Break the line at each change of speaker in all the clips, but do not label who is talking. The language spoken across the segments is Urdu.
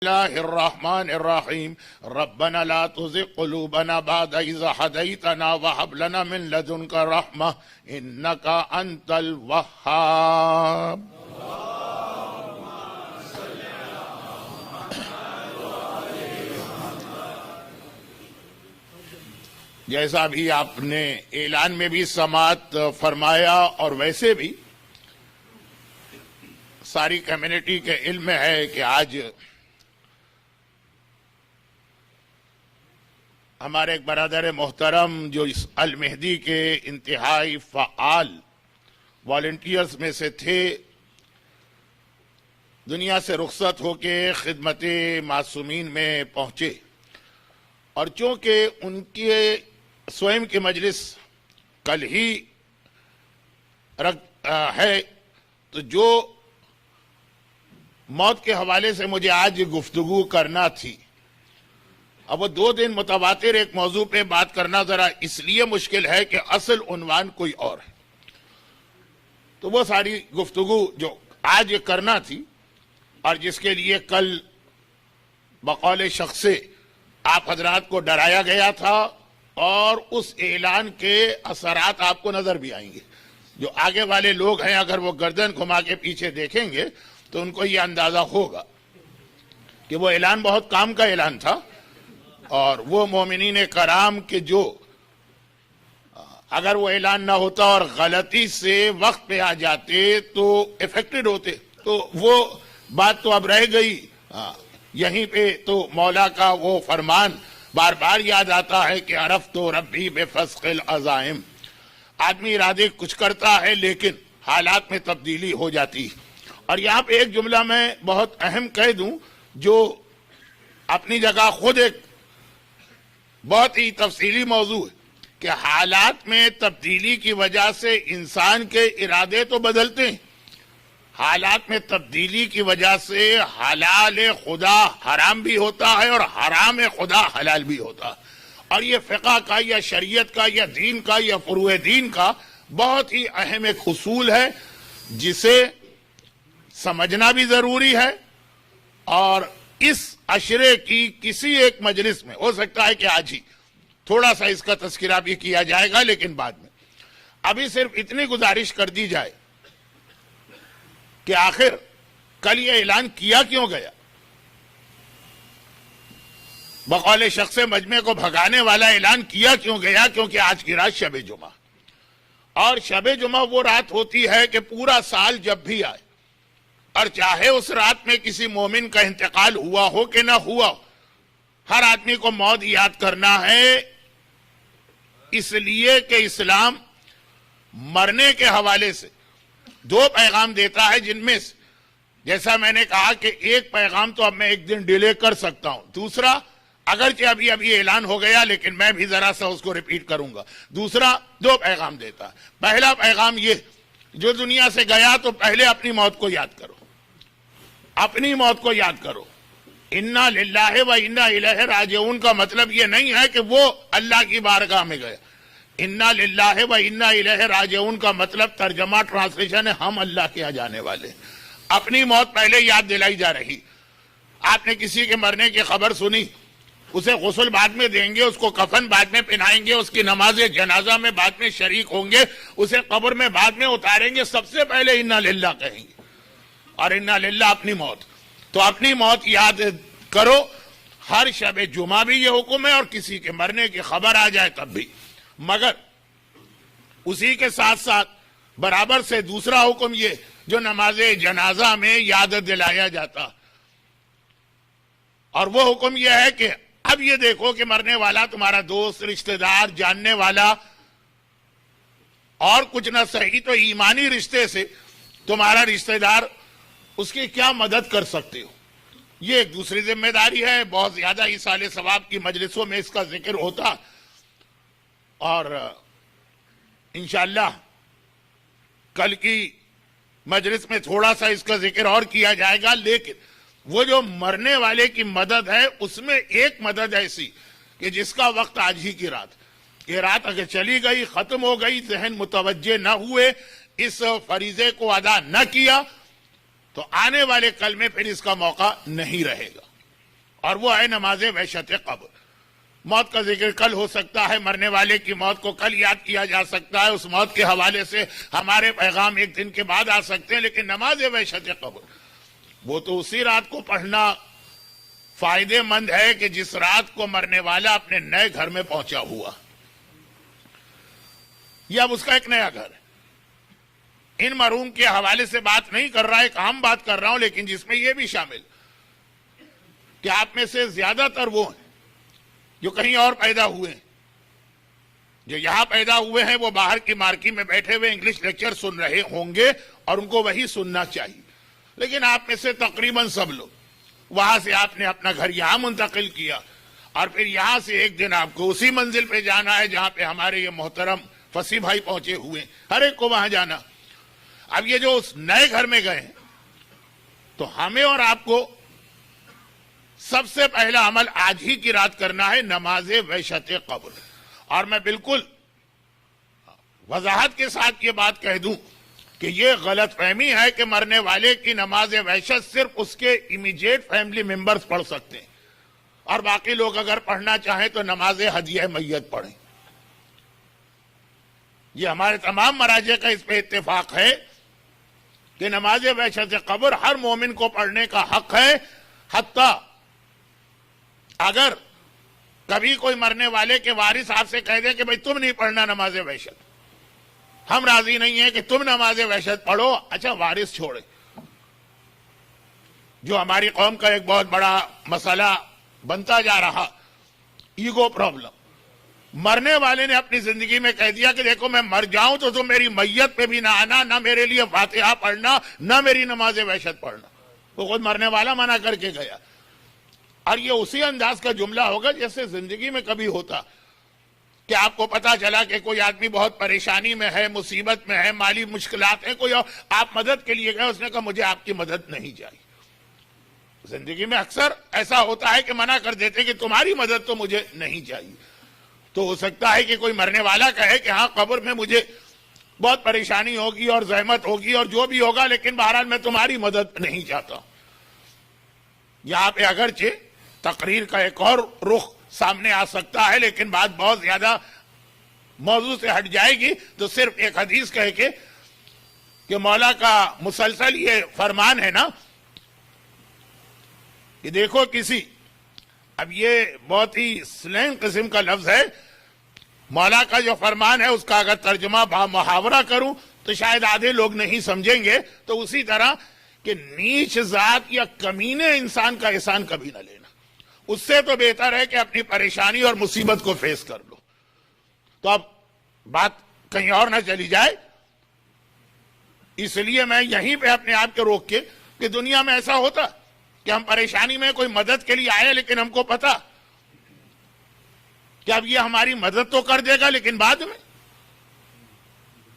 الله الرحمن الرحيم ربنا لا تزغ قلوبنا بعد إذ هديتنا وهب لنا من لدنك رحمة إنك أنت الوهاب. جیسا بھی آپ نے اعلان میں بھی سماعت فرمایا اور ویسے بھی ساری کمیونٹی کے علم میں ہے کہ آج ہمارے ایک برادر محترم جو اس المہدی کے انتہائی فعال والنٹیئرز میں سے تھے، دنیا سے رخصت ہو کے خدمت معصومین میں پہنچے، اور چونکہ ان کے سوئم کی مجلس کل ہی ہے، تو جو موت کے حوالے سے مجھے آج گفتگو کرنا تھی، اب وہ 2 دن متواتر ایک موضوع پہ بات کرنا ذرا اس لیے مشکل ہے کہ اصل عنوان کوئی اور ہے، تو وہ ساری گفتگو جو آج کرنا تھی اور جس کے لیے کل بقول شخص آپ حضرات کو ڈرایا گیا تھا، اور اس اعلان کے اثرات آپ کو نظر بھی آئیں گے. جو آگے والے لوگ ہیں اگر وہ گردن گھما کے پیچھے دیکھیں گے تو ان کو یہ اندازہ ہوگا کہ وہ اعلان بہت کام کا اعلان تھا، اور وہ مومنین کرام کے جو اگر وہ اعلان نہ ہوتا اور غلطی سے وقت پہ آ جاتے تو افیکٹڈ ہوتے، تو وہ بات تو اب رہ گئی. یہیں پہ تو مولا کا وہ فرمان بار بار یاد آتا ہے کہ عرفت ربی بفسق العزائم. آدمی ارادے کچھ کرتا ہے لیکن حالات میں تبدیلی ہو جاتی. اور یہاں پہ ایک جملہ میں بہت اہم کہہ دوں جو اپنی جگہ خود ایک بہت ہی تفصیلی موضوع ہے کہ حالات میں تبدیلی کی وجہ سے انسان کے ارادے تو بدلتے ہیں، حالات میں تبدیلی کی وجہ سے حلال خدا حرام بھی ہوتا ہے اور حرام خدا حلال بھی ہوتا ہے. اور یہ فقہ کا یا شریعت کا یا دین کا یا فروع دین کا بہت ہی اہم ایک اصول ہے جسے سمجھنا بھی ضروری ہے. اور اس عشرے کی کسی ایک مجلس میں ہو سکتا ہے کہ آج ہی تھوڑا سا اس کا تذکرہ بھی کیا جائے گا، لیکن بعد میں ابھی صرف اتنی گزارش کر دی جائے کہ آخر کل یہ اعلان کیا کیوں گیا. بقول شخص مجمع کو بھگانے والا اعلان کیا کیوں گیا؟ کیونکہ آج کی رات شب جمعہ، اور شب جمعہ وہ رات ہوتی ہے کہ پورا سال جب بھی آئے اور چاہے اس رات میں کسی مومن کا انتقال ہوا ہو کہ نہ ہوا ہو، ہر آدمی کو موت یاد کرنا ہے، اس لیے کہ اسلام مرنے کے حوالے سے 2 پیغام دیتا ہے، جن میں سے جیسا میں نے کہا کہ ایک پیغام تو اب میں ایک دن ڈیلے کر سکتا ہوں، دوسرا اگرچہ ابھی اعلان ہو گیا لیکن میں بھی ذرا سا اس کو ریپیٹ کروں گا. دوسرا 2 پیغام دیتا ہے. پہلا پیغام یہ، جو دنیا سے گیا تو پہلے اپنی موت کو یاد کرو، اپنی موت کو یاد کرو. انا للہ و انا الیہ راجعون کا مطلب یہ نہیں ہے کہ وہ اللہ کی بارگاہ میں گیا. انا للہ و انا الیہ راجعون کا مطلب ترجمہ ٹرانسلیشن ہے، ہم اللہ کے یہاں جانے والے. اپنی موت پہلے یاد دلائی جا رہی. آپ نے کسی کے مرنے کی خبر سنی، اسے غسل بعد میں دیں گے، اس کو کفن بعد میں پہنائیں گے، اس کی نماز جنازہ میں بعد میں شریک ہوں گے، اسے قبر میں بعد میں اتاریں گے، سب سے پہلے انا للہ کہیں گے. اور انا للہ اپنی موت، تو اپنی موت یاد کرو. ہر شب جمعہ بھی یہ حکم ہے اور کسی کے مرنے کی خبر آ جائے تب بھی. مگر اسی کے ساتھ ساتھ برابر سے دوسرا حکم یہ جو نماز جنازہ میں یاد دلایا جاتا، اور وہ حکم یہ ہے کہ اب یہ دیکھو کہ مرنے والا تمہارا دوست، رشتہ دار، جاننے والا، اور کچھ نہ صحیح تو ایمانی رشتے سے تمہارا رشتہ دار، اس کی کیا مدد کر سکتے ہو. یہ ایک دوسری ذمہ داری ہے. بہت زیادہ ایصال ثواب کی مجلسوں میں اس کا ذکر ہوتا، اور انشاءاللہ کل کی مجلس میں تھوڑا سا اس کا ذکر اور کیا جائے گا. لیکن وہ جو مرنے والے کی مدد ہے، اس میں ایک مدد ایسی کہ جس کا وقت آج ہی کی رات، یہ رات اگر چلی گئی، ختم ہو گئی، ذہن متوجہ نہ ہوئے، اس فریضے کو ادا نہ کیا، تو آنے والے کل میں پھر اس کا موقع نہیں رہے گا. اور وہ ہے نماز وحشت قبر. موت کا ذکر کل ہو سکتا ہے, مرنے والے کی موت کو کل یاد کیا جا سکتا ہے, اس موت کے حوالے سے ہمارے پیغام ایک دن کے بعد آ سکتے ہیں, لیکن نماز وحشت قبر وہ تو اسی رات کو پڑھنا فائدے مند ہے کہ جس رات کو مرنے والا اپنے نئے گھر میں پہنچا ہوا, یا اب اس کا ایک نیا گھر ہے. ان مرحوم کے حوالے سے بات نہیں کر رہا, ایک عام بات کر رہا ہوں, لیکن جس میں یہ بھی شامل کہ آپ میں سے زیادہ تر وہ ہیں جو کہیں اور پیدا ہوئے ہیں. جو یہاں پیدا ہوئے ہیں وہ باہر کی مارکی میں بیٹھے ہوئے انگلش لیکچر سن رہے ہوں گے اور ان کو وہی سننا چاہیے, لیکن آپ میں سے تقریباً سب لوگ وہاں سے آپ نے اپنا گھر یہاں منتقل کیا, اور پھر یہاں سے ایک دن آپ کو اسی منزل پہ جانا ہے جہاں پہ ہمارے یہ محترم فصیح بھائی پہنچے ہوئے ہیں, ہر ایک کو وہاں جانا. اب یہ جو اس نئے گھر میں گئے ہیں تو ہمیں اور آپ کو سب سے پہلا عمل آج ہی کی رات کرنا ہے نماز وحشت قبر. اور میں بالکل وضاحت کے ساتھ یہ بات کہہ دوں کہ یہ غلط فہمی ہے کہ مرنے والے کی نماز وحشت صرف اس کے امیجیٹ فیملی ممبرز پڑھ سکتے ہیں, اور باقی لوگ اگر پڑھنا چاہیں تو نماز ہدیہ میت پڑھیں. یہ ہمارے تمام مراجع کا اس پہ اتفاق ہے کہ نماز وحشت قبر ہر مومن کو پڑھنے کا حق ہے, حتیٰ اگر کبھی کوئی مرنے والے کے وارث آپ سے کہہ دے کہ بھئی تم نہیں پڑھنا نماز وحشت, ہم راضی نہیں ہیں کہ تم نماز وحشت پڑھو, اچھا وارث چھوڑے. جو ہماری قوم کا ایک بہت بڑا مسئلہ بنتا جا رہا, ایگو پرابلم. مرنے والے نے اپنی زندگی میں کہہ دیا کہ دیکھو میں مر جاؤں تو تم میری میت پہ بھی نہ آنا, نہ میرے لیے فاتحہ پڑھنا, نہ میری نماز وحشت پڑھنا. وہ خود مرنے والا منع کر کے گیا, اور یہ اسی انداز کا جملہ ہوگا جیسے زندگی میں کبھی ہوتا کہ آپ کو پتا چلا کہ کوئی آدمی بہت پریشانی میں ہے, مصیبت میں ہے, مالی مشکلات ہیں, کوئی آپ مدد کے لیے گئے, اس نے کہا مجھے آپ کی مدد نہیں چاہیے. زندگی میں اکثر ایسا ہوتا ہے کہ منع کر دیتے کہ تمہاری مدد تو مجھے نہیں چاہیے. تو ہو سکتا ہے کہ کوئی مرنے والا کہے کہ ہاں قبر میں مجھے بہت پریشانی ہوگی اور زحمت ہوگی اور جو بھی ہوگا, لیکن بہرحال میں تمہاری مدد نہیں چاہتا ہوں. یہاں پہ اگرچہ تقریر کا ایک اور رخ سامنے آ سکتا ہے, لیکن بات بہت زیادہ موضوع سے ہٹ جائے گی, تو صرف ایک حدیث کہہ کے کہ مولا کا مسلسل یہ فرمان ہے نا کہ دیکھو کسی, اب یہ بہت ہی سلینگ قسم کا لفظ ہے, مولا کا جو فرمان ہے اس کا اگر ترجمہ محاورہ کروں تو شاید آدھے لوگ نہیں سمجھیں گے. تو اسی طرح کہ نیچ ذات یا کمینے انسان کا احسان کبھی نہ لینا, اس سے تو بہتر ہے کہ اپنی پریشانی اور مصیبت کو فیس کر لو. تو اب بات کہیں اور نہ چلی جائے, اس لیے میں یہیں پہ اپنے آپ کو روک کے کہ دنیا میں ایسا ہوتا کہ ہم پریشانی میں کوئی مدد کے لیے آئے, لیکن ہم کو پتا کہ اب یہ ہماری مدد تو کر دے گا, لیکن بعد میں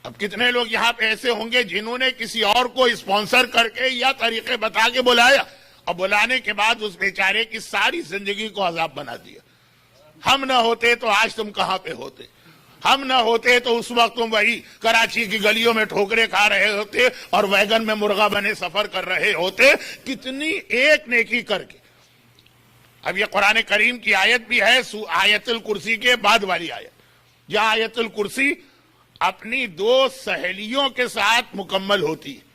اب کتنے لوگ یہاں پہ ایسے ہوں گے جنہوں نے کسی اور کو اسپانسر کر کے یا طریقے بتا کے بلایا, اور بلانے کے بعد اس بیچارے کی ساری زندگی کو عذاب بنا دیا. ہم نہ ہوتے تو آج تم کہاں پہ ہوتے, ہم نہ ہوتے تو اس وقت تم وہی کراچی کی گلیوں میں ٹھوکرے کھا رہے ہوتے اور ویگن میں مرغا بنے سفر کر رہے ہوتے. کتنی ایک نیکی کر کے. اب یہ قرآن کریم کی آیت بھی ہے, آیت الکرسی کے بعد والی آیت, جہاں آیت الکرسی اپنی دو سہیلیوں کے ساتھ مکمل ہوتی ہے.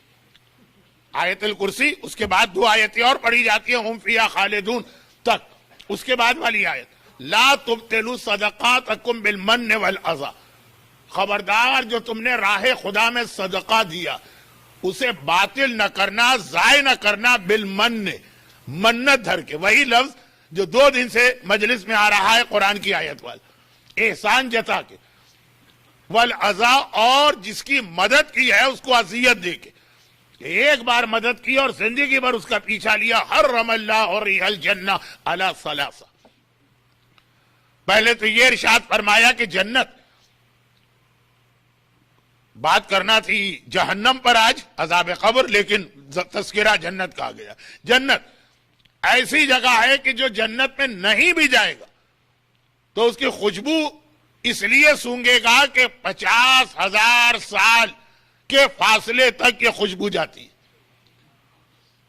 آیت الکرسی اس کے بعد دو آیتیں اور پڑھی جاتی ہیں, ہم فیہا خالدون تک. اس کے بعد والی آیت لا تبطلوا صدقاتکم بالمن والعذا, خبردار جو تم نے راہ خدا میں صدقہ دیا اسے باطل نہ کرنا, ضائع نہ کرنا, بالمن, منت دھر کے. وہی لفظ جو 2 دن سے مجلس میں آ رہا ہے قرآن کی آیت والا, احسان جتا کے, والعذا, اور جس کی مدد کی ہے اس کو اذیت دے کے. ایک بار مدد کی اور زندگی بھر اس کا پیچھا لیا. حرم اللہ ریح الجنہ علی ثلاثہ. پہلے تو یہ ارشاد فرمایا کہ جنت, بات کرنا تھی جہنم پر آج عذاب قبر, لیکن تذکرہ جنت کا آ گیا. جنت ایسی جگہ ہے کہ جو جنت میں نہیں بھی جائے گا تو اس کی خوشبو اس لیے سونگے گا کہ 50,000 سال کے فاصلے تک یہ خوشبو جاتی ہے.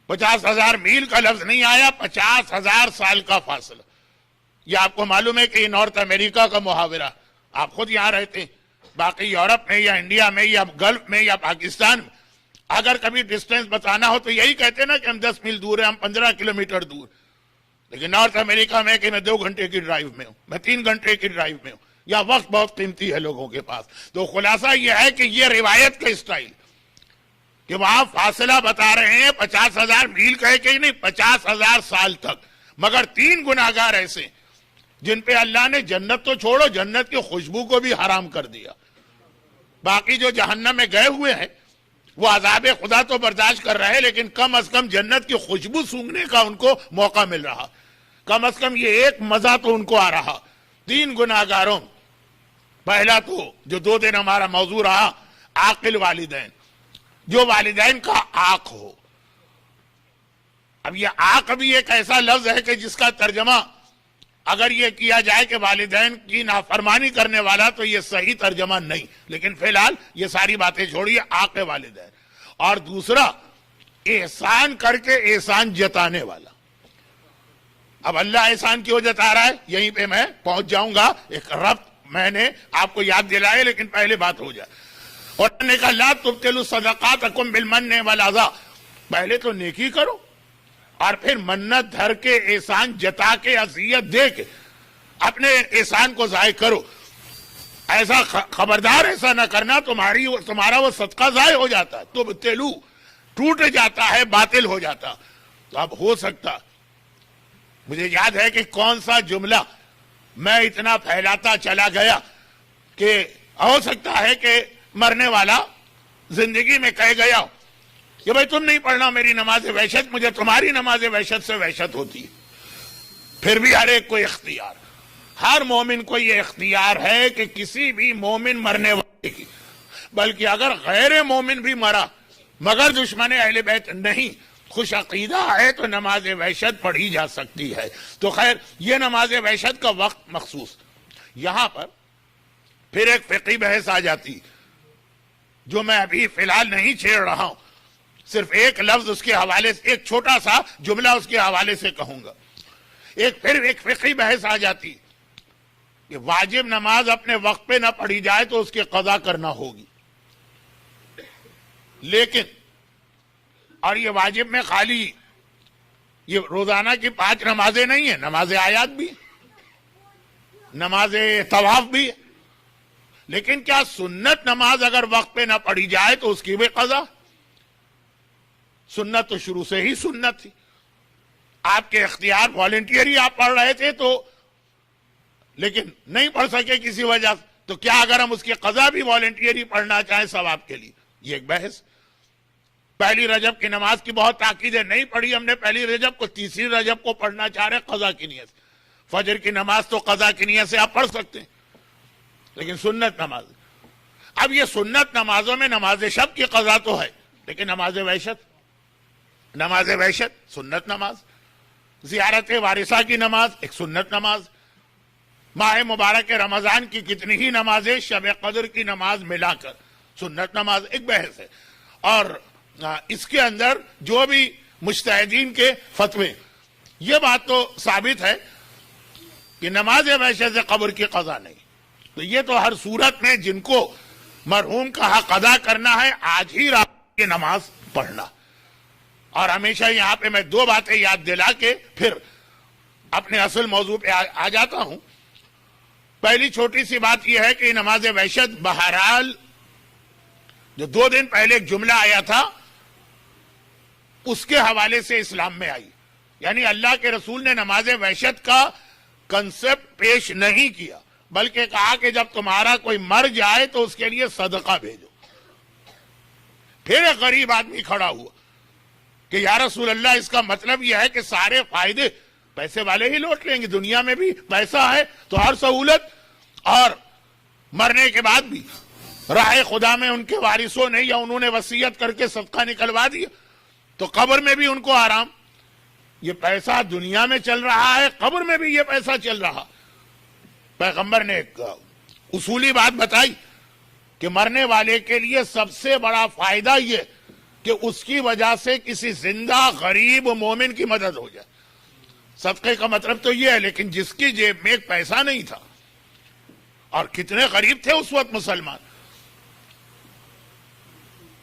50,000 میل کا لفظ نہیں آیا، 50,000 سال کا فاصلہ. یہ آپ کو معلوم ہے کہ یہ نارتھ امریکہ کا محاورہ، آپ خود یہاں رہتے ہیں، باقی یورپ میں یا انڈیا میں یا گلف میں یا پاکستان میں اگر کبھی ڈسٹینس بتانا ہو تو یہی کہتے ہیں نا کہ ہم 10 میل دور ہیں، ہم 15 کلومیٹر دور. لیکن نارتھ امریکہ میں کہ میں 2 گھنٹے کی ڈرائیو میں ہوں، میں 3 گھنٹے کی ڈرائیو میں ہوں، یا وقت بہت قیمتی ہے لوگوں کے پاس. تو خلاصہ یہ ہے کہ یہ روایت کا اسٹائل کہ وہاں فاصلہ بتا رہے ہیں 50,000 میل کہے کہ نہیں، 50,000 سال تک. مگر 3 گناہگار ایسے جن پہ اللہ نے جنت تو چھوڑو، جنت کی خوشبو کو بھی حرام کر دیا. باقی جو جہنم میں گئے ہوئے ہیں وہ عذاب خدا تو برداشت کر رہے، لیکن کم از کم جنت کی خوشبو سونگھنے کا ان کو موقع مل رہا، کم از کم یہ ایک مزہ تو ان کو آ رہا. 3 گناہگاروں، پہلا تو جو 2 دن ہمارا موضوع رہا، عاقل والدین، جو والدین کا آق ہو. اب یہ آق بھی ایک ایسا لفظ ہے کہ جس کا ترجمہ اگر یہ کیا جائے کہ والدین کی نافرمانی کرنے والا تو یہ صحیح ترجمہ نہیں، لیکن فی الحال یہ ساری باتیں چھوڑیے، آق والدین. اور دوسرا احسان کر کے احسان جتانے والا. اب اللہ احسان کیوں جتا رہا ہے، یہیں پہ میں پہنچ جاؤں گا. ایک ربط میں نے آپ کو یاد دلائے لیکن پہلے بات ہو جائے. اور نے کہا لا تبطلوا صدقاتکم بالمن والعذا، پہلے تو نیکی کرو اور پھر منت دھر کے احسان جتا کے عذیت دے کے اپنے احسان کو ضائع کرو. ایسا خبردار ایسا نہ کرنا، تمہارا وہ صدقہ ضائع ہو جاتا ہے، تبطلوا ٹوٹ جاتا ہے، باطل ہو جاتا. تو اب ہو سکتا، مجھے یاد ہے کہ کون سا جملہ میں اتنا پھیلاتا چلا گیا کہ ہو سکتا ہے کہ مرنے والا زندگی میں کہہ گیا کہ بھائی تم نہیں پڑھنا میری نماز وحشت، مجھے تمہاری نماز وحشت سے وحشت ہوتی ہے. پھر بھی ہر ایک کو اختیار، ہر مومن کو یہ اختیار ہے کہ کسی بھی مومن مرنے والے کی، بلکہ اگر غیر مومن بھی مرا مگر دشمن اہل بیت نہیں، خوش عقیدہ ہے تو نماز وحشت پڑھی جا سکتی ہے. تو خیر یہ نماز وحشت کا وقت مخصوص. یہاں پر پھر ایک فقہی بحث آ جاتی جو میں ابھی فی الحال نہیں چھیڑ رہا ہوں، صرف ایک لفظ اس کے حوالے سے، ایک چھوٹا سا جملہ اس کے حوالے سے کہوں گا. پھر ایک فقہی بحث آ جاتی کہ واجب نماز اپنے وقت پہ نہ پڑھی جائے تو اس کی قضا کرنا ہوگی. لیکن اور یہ واجب میں خالی یہ روزانہ کی 5 نمازیں نہیں ہیں، نماز آیات بھی، نماز طواف بھی ہے. لیکن کیا سنت نماز اگر وقت پہ نہ پڑھی جائے تو اس کی بھی قضا؟ سنت تو شروع سے ہی سنت تھی، آپ کے اختیار والنٹیئر آپ پڑھ رہے تھے تو، لیکن نہیں پڑھ سکے کسی وجہ سے، تو کیا اگر ہم اس کی قضا بھی والنٹیئر پڑھنا چاہیں ثواب کے لیے؟ یہ ایک بحث. پہلی رجب کی نماز کی بہت تاکید ہے، نہیں پڑھی ہم نے پہلی رجب کو، تیسری رجب کو پڑھنا چاہ رہے قضا کی نیت سے. فجر کی نماز تو قضا کی نیت سے آپ پڑھ سکتے ہیں، لیکن سنت نماز، اب یہ سنت نمازوں میں نماز شب کی قضا تو ہے، لیکن نماز وحشت سنت نماز، زیارت وارثہ کی نماز ایک سنت نماز، ماہ مبارک رمضان کی کتنی ہی نمازیں، شب قدر کی نماز ملا کر سنت نماز، ایک بحث ہے. اور اس کے اندر جو بھی مجتہدین کے فتوے، یہ بات تو ثابت ہے کہ نماز وحشت سے قبر کی قضا نہیں. تو یہ تو ہر صورت میں جن کو مرحوم کا حق ادا کرنا ہے، آج ہی رات کی نماز پڑھنا. اور ہمیشہ یہاں پہ میں 2 باتیں یاد دلا کے پھر اپنے اصل موضوع پہ آ جاتا ہوں. پہلی چھوٹی سی بات یہ ہے کہ نماز وحشت بہرحال جو 2 دن پہلے ایک جملہ آیا تھا اس کے حوالے سے اسلام میں آئی. یعنی اللہ کے رسول نے نماز وحشت کا کنسپٹ پیش نہیں کیا، بلکہ کہا کہ جب تمہارا کوئی مر جائے تو اس کے لیے صدقہ بھیجو. پھر ایک غریب آدمی کھڑا ہوا کہ یا رسول اللہ اس کا مطلب یہ ہے کہ سارے فائدے پیسے والے ہی لوٹ لیں گے، دنیا میں بھی پیسہ ہے تو ہر سہولت، اور مرنے کے بعد بھی راہ خدا میں ان کے وارثوں نے یا انہوں نے وصیت کر کے صدقہ نکلوا دیا تو قبر میں بھی ان کو آرام. یہ پیسہ دنیا میں چل رہا ہے، قبر میں بھی یہ پیسہ چل رہا. پیغمبر نے ایک اصولی بات بتائی کہ مرنے والے کے لیے سب سے بڑا فائدہ یہ کہ اس کی وجہ سے کسی زندہ غریب مومن کی مدد ہو جائے. صدقے کا مطلب تو یہ ہے، لیکن جس کی جیب میں ایک پیسہ نہیں تھا، اور کتنے غریب تھے اس وقت مسلمان،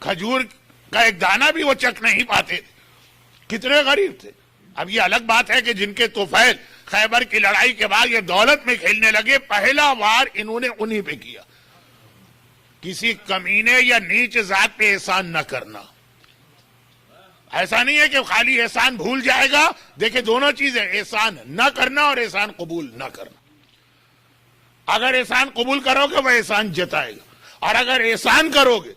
کھجور کا ایک دانہ بھی وہ چک نہیں پاتے تھے، کتنے غریب تھے. اب یہ الگ بات ہے کہ جن کے طفیل خیبر کی لڑائی کے بعد یہ دولت میں کھیلنے لگے، پہلا وار انہوں نے انہی پہ کیا. کسی کمینے یا نیچ ذات پہ احسان نہ کرنا. ایسا نہیں ہے کہ خالی احسان بھول جائے گا. دیکھیں دونوں چیزیں، احسان نہ کرنا اور احسان قبول نہ کرنا. اگر احسان قبول کرو گے وہ احسان جتائے گا، اور اگر احسان کرو گے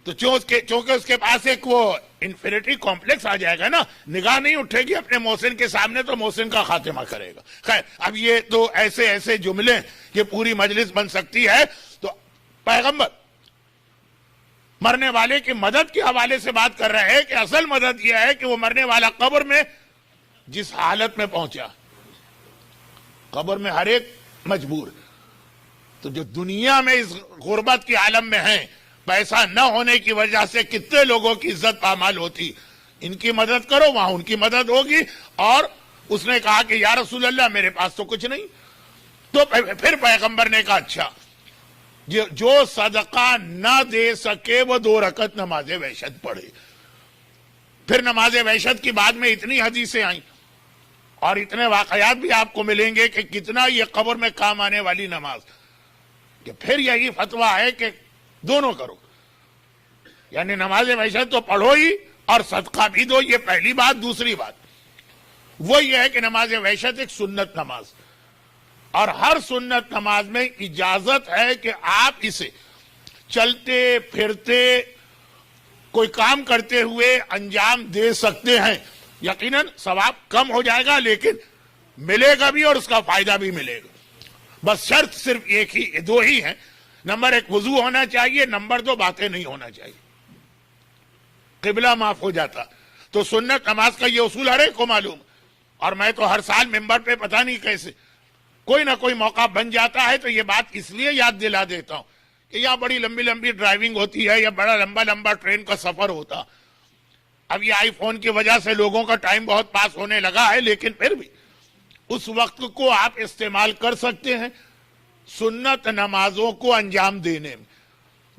تو چونکہ اس کے پاس ایک وہ انفینٹی کمپلیکس آ جائے گا نا، نگاہ نہیں اٹھے گی اپنے محسن کے سامنے تو محسن کا خاتمہ کرے گا. خیر، اب یہ تو ایسے جملے یہ پوری مجلس بن سکتی ہے. تو پیغمبر مرنے والے کی مدد کے حوالے سے بات کر رہے ہیں کہ اصل مدد یہ ہے کہ وہ مرنے والا قبر میں جس حالت میں پہنچا، قبر میں ہر ایک مجبور. تو جو دنیا میں اس غربت کی عالم میں ہیں، پیسہ نہ ہونے کی وجہ سے کتنے لوگوں کی عزت پامال ہوتی، ان کی مدد کرو، وہاں ان کی مدد ہوگی. اور اس نے کہا کہ یا رسول اللہ میرے پاس تو کچھ نہیں. تو پھر پیغمبر نے کہا اچھا جو صدقہ نہ دے سکے وہ 2 رکعت نماز وحشت پڑھے. پھر نماز وحشت کی بعد میں اتنی حدیثیں آئیں اور اتنے واقعات بھی آپ کو ملیں گے کہ کتنا یہ قبر میں کام آنے والی نماز، کہ پھر یہی فتویٰ ہے کہ دونوں کرو. یعنی نماز وحشت تو پڑھو ہی اور صدقہ بھی دو. یہ پہلی بات. دوسری بات وہ یہ ہے کہ نماز وحشت ایک سنت نماز، اور ہر سنت نماز میں اجازت ہے کہ آپ اسے چلتے پھرتے کوئی کام کرتے ہوئے انجام دے سکتے ہیں. یقیناً ثواب کم ہو جائے گا لیکن ملے گا بھی اور اس کا فائدہ بھی ملے گا. بس شرط صرف دو ہی ہیں. نمبر 1 وضو ہونا چاہیے، نمبر 2 باتیں نہیں ہونا چاہیے. قبلہ معاف ہو جاتا. تو سنت نماز کا یہ اصول ہر ایک کو معلوم، اور میں تو ہر سال ممبر پہ پتہ نہیں کیسے کوئی نہ کوئی موقع بن جاتا ہے تو یہ بات اس لیے یاد دلا دیتا ہوں کہ یہاں بڑی لمبی لمبی ڈرائیونگ ہوتی ہے یا بڑا لمبا ٹرین کا سفر ہوتا. اب یہ آئی فون کی وجہ سے لوگوں کا ٹائم بہت پاس ہونے لگا ہے، لیکن پھر بھی اس وقت کو آپ استعمال کر سکتے ہیں سنت نمازوں کو انجام دینے میں،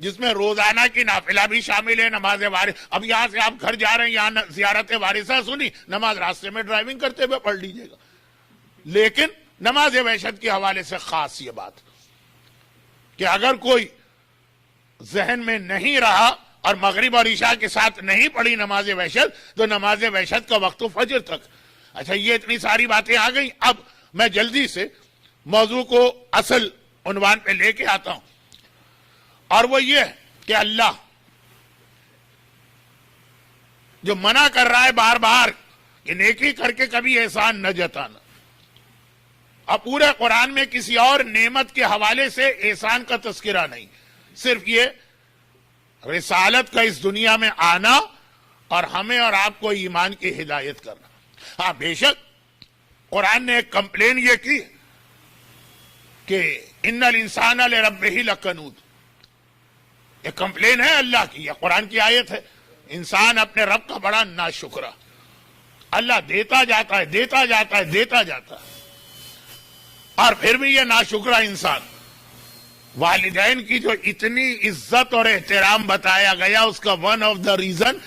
جس میں روزانہ کی نافلہ بھی شامل ہے. نماز وارث، اب یہاں سے آپ گھر جا رہے ہیں، یہاں زیارت وارثہ سنی، نماز راستے میں ڈرائیونگ کرتے ہوئے پڑھ لیجیے گا. لیکن نماز وحشت کے حوالے سے خاص یہ بات کہ اگر کوئی ذہن میں نہیں رہا اور مغرب اور عشاء کے ساتھ نہیں پڑھی نماز وحشت تو نماز وحشت کا وقت فجر تک. اچھا، یہ اتنی ساری باتیں آ گئیں. اب میں جلدی سے موضوع کو اصل عنوان پہ لے کے آتا ہوں، اور وہ یہ کہ اللہ جو منع کر رہا ہے بار بار کہ نیکی کر کے کبھی احسان نہ جتانا. اب پورے قرآن میں کسی اور نعمت کے حوالے سے احسان کا تذکرہ نہیں، صرف یہ رسالت کا اس دنیا میں آنا اور ہمیں اور آپ کو ایمان کی ہدایت کرنا. ہاں بے شک قرآن نے ایک کمپلین یہ کی کہ ان الانسان لربہ لکنود. یہ کمپلین ہے اللہ کی، یہ قرآن کی آیت ہے. انسان اپنے رب کا بڑا ناشکرا. اللہ دیتا جاتا ہے دیتا جاتا ہے دیتا جاتا ہے، اور پھر بھی یہ ناشکرا انسان. والدین کی جو اتنی عزت اور احترام بتایا گیا، اس کا ون آف دا ریزن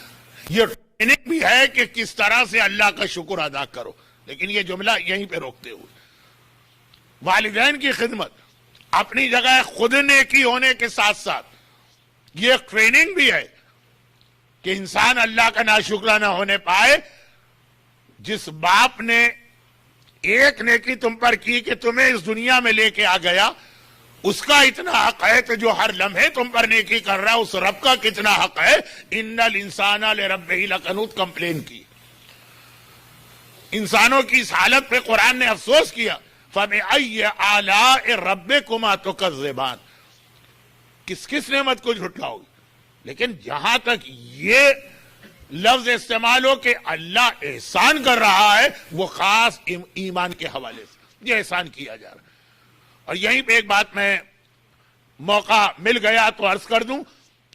یہ ٹریننگ بھی ہے کہ کس طرح سے اللہ کا شکر ادا کرو. لیکن یہ جملہ یہیں پہ روکتے ہوئے والدین کی خدمت اپنی جگہ خود نیکی ہونے کے ساتھ ساتھ یہ ٹریننگ بھی ہے کہ انسان اللہ کا ناشکرا نہ ہونے پائے. جس باپ نے ایک نیکی تم پر کی کہ تمہیں اس دنیا میں لے کے آ گیا، اس کا اتنا حق ہے کہ جو ہر لمحے تم پر نیکی کر رہا ہے اس رب کا کتنا حق ہے. ان الانسان لربہ لکنود کمپلین کی. انسانوں کی اس حالت پہ قرآن نے افسوس کیا. فَبِأَيِّ آلَاءِ رَبِّكُمَا تُكَذِّبَانِ. کس کس نعمت کو جھٹلاؤ گے. لیکن جہاں تک یہ لفظ استعمال ہو کہ اللہ احسان کر رہا ہے، وہ خاص ایمان کے حوالے سے یہ احسان کیا جا رہا ہے. اور یہیں پہ ایک بات میں موقع مل گیا تو عرض کر دوں.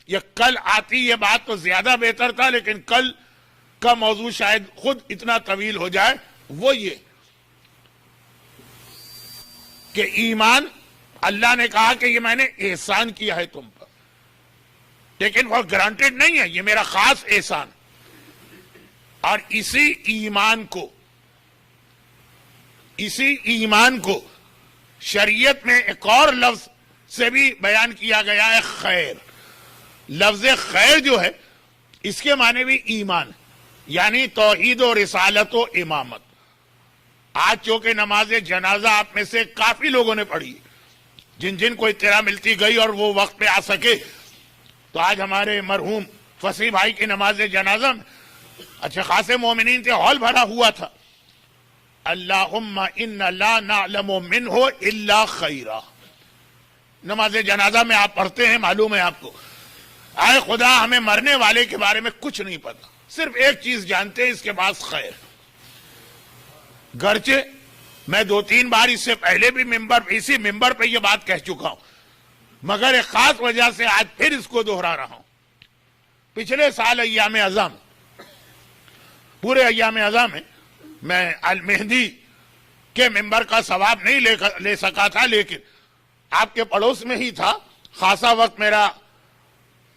یہ کل آتی یہ بات تو زیادہ بہتر تھا، لیکن کل کا موضوع شاید خود اتنا طویل ہو جائے. وہ یہ کہ ایمان، اللہ نے کہا کہ یہ میں نے احسان کیا ہے تم پر، لیکن وہ گرانٹیڈ نہیں ہے، یہ میرا خاص احسان. اور اسی ایمان کو شریعت میں ایک اور لفظ سے بھی بیان کیا گیا ہے، خیر. لفظ خیر جو ہے اس کے معنی بھی ایمان، یعنی توحید و رسالت و امامت. آج چونکہ نماز جنازہ آپ میں سے کافی لوگوں نے پڑھی، جن کو اطلاع ملتی گئی اور وہ وقت پہ آ سکے، تو آج ہمارے مرحوم فصیح بھائی کی نماز جنازہ میں اچھے خاصے مومنین تھے، ہال بھرا ہوا تھا. اللہم ان لا نعلم منہ الا خیرا، نماز جنازہ میں آپ پڑھتے ہیں، معلوم ہے آپ کو، اے خدا ہمیں مرنے والے کے بارے میں کچھ نہیں پتا، صرف ایک چیز جانتے ہیں، اس کے پاس خیر. گرچہ میں 2-3 بار اس سے پہلے بھی اسی ممبر پہ یہ بات کہہ چکا ہوں، مگر ایک خاص وجہ سے آج پھر اس کو دہرا رہا ہوں. پچھلے سال ایام اعظم، پورے ایام اعظم میں میں المہدی کے ممبر کا ثواب نہیں لے سکا تھا، لیکن آپ کے پڑوس میں ہی تھا. خاصا وقت میرا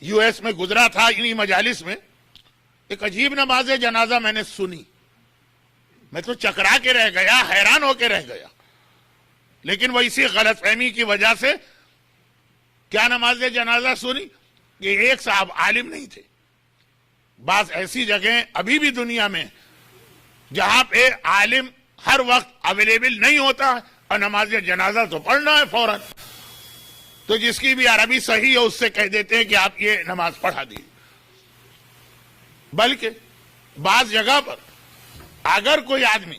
یو ایس میں گزرا تھا انہی مجالس میں. ایک عجیب نماز جنازہ میں نے سنی، میں تو چکرا کے رہ گیا، حیران ہو کے رہ گیا. لیکن وہ اسی غلط فہمی کی وجہ سے کیا نماز جنازہ سنی کہ ایک صاحب عالم نہیں تھے. بعض ایسی جگہیں ابھی بھی دنیا میں جہاں پہ عالم ہر وقت اویلیبل نہیں ہوتا ہے، اور نماز جنازہ تو پڑھنا ہے فوراً، تو جس کی بھی عربی صحیح ہے اس سے کہہ دیتے ہیں کہ آپ یہ نماز پڑھا دیجیے. بلکہ بعض جگہ پر اگر کوئی آدمی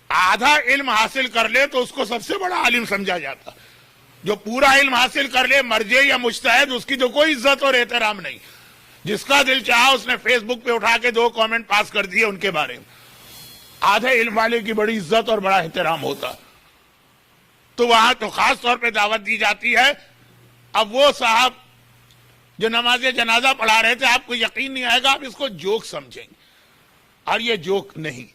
آدھا علم حاصل کر لے تو اس کو سب سے بڑا عالم سمجھا جاتا. جو پورا علم حاصل کر لے، مرجع یا مجتہد، اس کی تو کوئی عزت اور احترام نہیں. جس کا دل چاہا اس نے فیس بک پہ اٹھا کے 2 کامنٹ پاس کر دیے ان کے بارے میں. آدھے علم والے کی بڑی عزت اور بڑا احترام ہوتا. تو وہاں تو خاص طور پہ دعوت دی جاتی ہے. اب وہ صاحب جو نماز جنازہ پڑھا رہے تھے، آپ کو یقین نہیں آئے گا، آپ اس کو جوک سمجھیں گے، اور یہ جوک نہیں.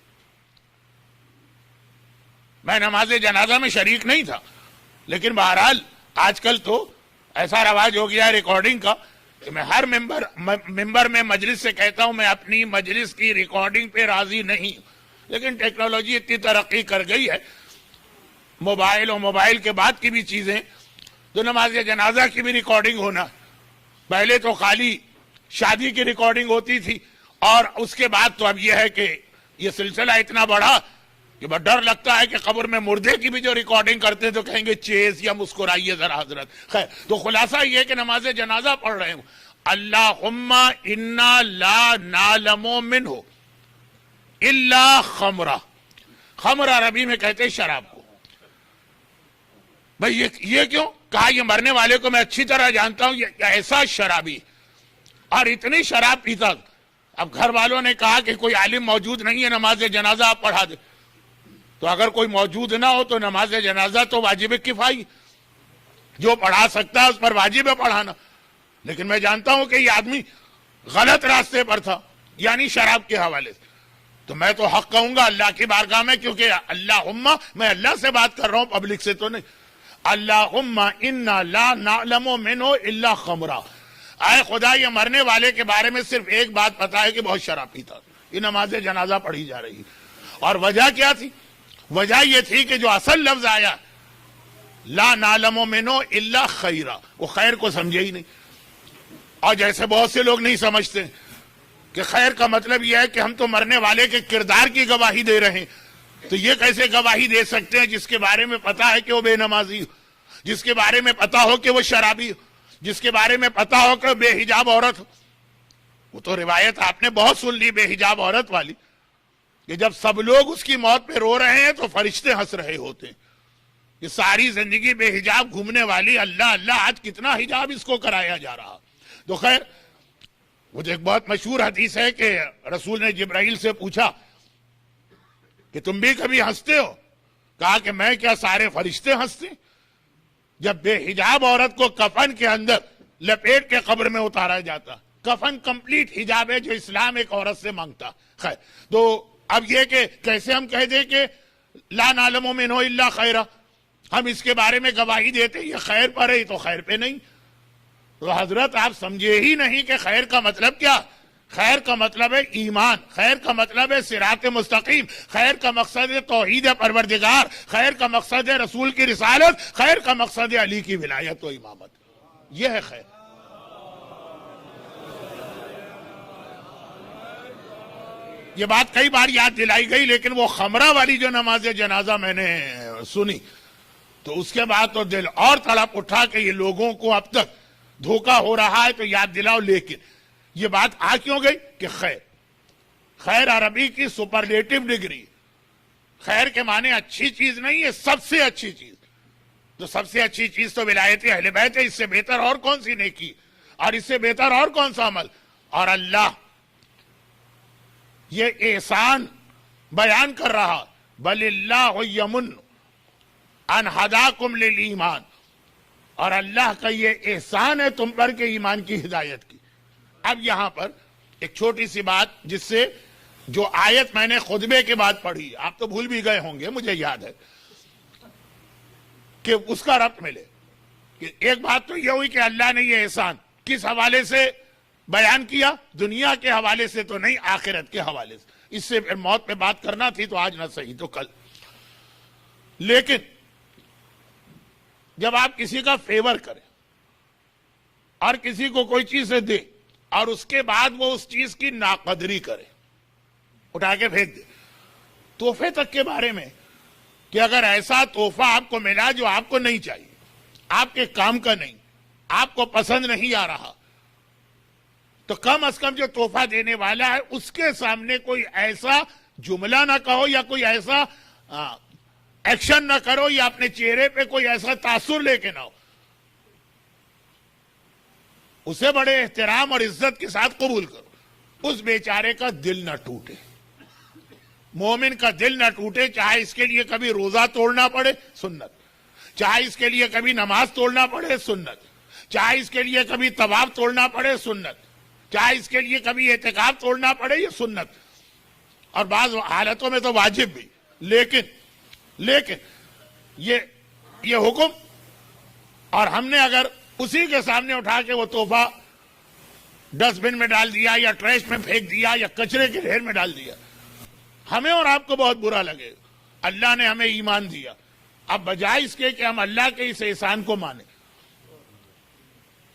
میں نماز جنازہ میں شریک نہیں تھا، لیکن بہرحال آج کل تو ایسا رواج ہو گیا ہے ریکارڈنگ کا کہ میں ہر ممبر میں مجلس سے کہتا ہوں میں اپنی مجلس کی ریکارڈنگ پہ راضی نہیں. لیکن ٹیکنالوجی اتنی ترقی کر گئی ہے، موبائل اور موبائل کے بعد کی بھی چیزیں، تو نماز جنازہ کی بھی ریکارڈنگ ہونا. پہلے تو خالی شادی کی ریکارڈنگ ہوتی تھی، اور اس کے بعد تو اب یہ ہے کہ یہ سلسلہ اتنا بڑا کہ بہت ڈر لگتا ہے کہ قبر میں مردے کی بھی جو ریکارڈنگ کرتے تو کہیں گے چیز یا مسکرائیے ذرا حضرت. خیر، تو خلاصہ یہ کہ نماز جنازہ پڑھ رہے ہوں، اللہم انا لا نعلم منہ الا خمرہ. خمر عربی میں کہتے شراب کو. بھئی یہ کیوں کہا؟ یہ مرنے والے کو میں اچھی طرح جانتا ہوں، یہ ایسا شرابی اور اتنی شراب پیتا. اب گھر والوں نے کہا کہ کوئی عالم موجود نہیں ہے، نماز جنازہ آپ پڑھا دے. تو اگر کوئی موجود نہ ہو تو نماز جنازہ تو واجب کفائی، جو پڑھا سکتا ہے اس پر واجب ہے پڑھانا. لیکن میں جانتا ہوں کہ یہ آدمی غلط راستے پر تھا، یعنی شراب کے حوالے سے. تو میں تو حق کہوں گا اللہ کی بارگاہ میں، کیونکہ اللہم میں اللہ سے بات کر رہا ہوں، پبلک سے تو نہیں. اللہم انا لا نعلم منہ الا خمرہ. اے خدا یہ مرنے والے کے بارے میں صرف ایک بات پتا ہے کہ بہت شراب پیتا. یہ نماز جنازہ پڑھی جا رہی. اور وجہ کیا تھی؟ وجہ یہ تھی کہ جو اصل لفظ آیا لا نعلم منہ الا خیرہ، وہ خیر کو سمجھے ہی نہیں. اور جیسے بہت سے لوگ نہیں سمجھتے کہ خیر کا مطلب یہ ہے کہ ہم تو مرنے والے کے کردار کی گواہی دے رہے ہیں. تو یہ کیسے گواہی دے سکتے ہیں جس کے بارے میں پتا ہے کہ وہ بے نمازی ہو، جس کے بارے میں پتا ہو کہ وہ شرابی ہو، جس کے بارے میں پتا ہو کہ بے حجاب عورت ہو. وہ تو روایت آپ نے بہت سن لی بے حجاب عورت والی، کہ جب سب لوگ اس کی موت پہ رو رہے ہیں تو فرشتے ہنس رہے ہوتے ہیں. یہ ساری زندگی بے حجاب گھومنے والی، اللہ اللہ آج کتنا حجاب اس کو کرایا جا رہا. تو خیر، وہ ایک بہت مشہور حدیث ہے کہ رسول نے جبرائیل سے پوچھا کہ تم بھی کبھی ہنستے ہو؟ کہا کہ میں کیا، سارے فرشتے ہنستے. جب بے حجاب عورت کو کفن کے اندر لپیٹ کے قبر میں اتارا جاتا. کفن کمپلیٹ حجاب ہے جو اسلام ایک عورت سے مانگتا. خیر تو اب یہ کہ کیسے ہم کہہ دیں کہ لا نعلم منہ الا خیرا, ہم اس کے بارے میں گواہی دیتے یہ خیر پر ہے, تو خیر پہ نہیں. تو حضرت آپ سمجھے ہی نہیں کہ خیر کا مطلب کیا. خیر کا مطلب ہے ایمان, خیر کا مطلب ہے صراط مستقیم, خیر کا مقصد ہے توحید پروردگار, خیر کا مقصد ہے رسول کی رسالت, خیر کا مقصد ہے علی کی ولایت و امامت. یہ ہے خیر. یہ بات کئی بار یاد دلائی گئی, لیکن وہ خمرہ والی جو نماز جنازہ میں نے سنی تو اس کے بعد تو دل اور تڑپ اٹھا کہ یہ لوگوں کو اب تک دھوکہ ہو رہا ہے تو یاد دلاؤ. لیکن یہ بات آ کیوں گئی کہ خیر, خیر عربی کی سپرلیٹو ڈگری, خیر کے معنی اچھی چیز نہیں ہے, سب سے اچھی چیز. تو سب سے اچھی چیز تو ولایت اہل بیت ہے, اس سے بہتر اور کون سی نیکی اور اس سے بہتر اور کون سا عمل. اور اللہ یہ احسان بیان کر رہا, بل اللہ یمن ان ہداکم للایمان, اور اللہ کا یہ احسان ہے تم پر کہ ایمان کی ہدایت کی. اب یہاں پر ایک چھوٹی سی بات, جس سے جو آیت میں نے خطبے کے بعد پڑھی, آپ تو بھول بھی گئے ہوں گے, مجھے یاد ہے کہ اس کا ربط ملے. کہ ایک بات تو یہ ہوئی کہ اللہ نے یہ احسان کس حوالے سے بیان کیا, دنیا کے حوالے سے تو نہیں, آخرت کے حوالے سے. اس سے پھر موت پہ بات کرنا تھی تو آج نہ صحیح تو کل. لیکن جب آپ کسی کا فیور کریں اور کسی کو کوئی چیز دے اور اس کے بعد وہ اس چیز کی ناقدری کرے, اٹھا کے پھینک دے, تحفے تک کے بارے میں کہ اگر ایسا تحفہ آپ کو ملا جو آپ کو نہیں چاہیے, آپ کے کام کا نہیں, آپ کو پسند نہیں آ رہا, تو کم از کم جو تحفہ دینے والا ہے اس کے سامنے کوئی ایسا جملہ نہ کہو یا کوئی ایسا ایکشن نہ کرو یا اپنے چہرے پہ کوئی ایسا تاثر لے کے نہ ہو. اسے بڑے احترام اور عزت کے ساتھ قبول کرو, اس بیچارے کا دل نہ ٹوٹے. مومن کا دل نہ ٹوٹے, چاہے اس کے لیے کبھی روزہ توڑنا پڑے سنت, چاہے اس کے لیے کبھی نماز توڑنا پڑے سنت, چاہے اس کے لیے کبھی طواف توڑنا پڑے سنت, چاہے اس کے لیے کبھی اعتکاف توڑنا پڑے یہ سنت, اور بعض حالتوں میں تو واجب بھی. لیکن یہ حکم, اور ہم نے اگر اسی کے سامنے اٹھا کے وہ تحفہ ڈسٹ بن میں ڈال دیا یا ٹریش میں پھینک دیا یا کچرے کے ڈھیر میں ڈال دیا, ہمیں اور آپ کو بہت برا لگے. اللہ نے ہمیں ایمان دیا, اب بجائے اس کے کہ ہم اللہ کے اس احسان کو مانیں.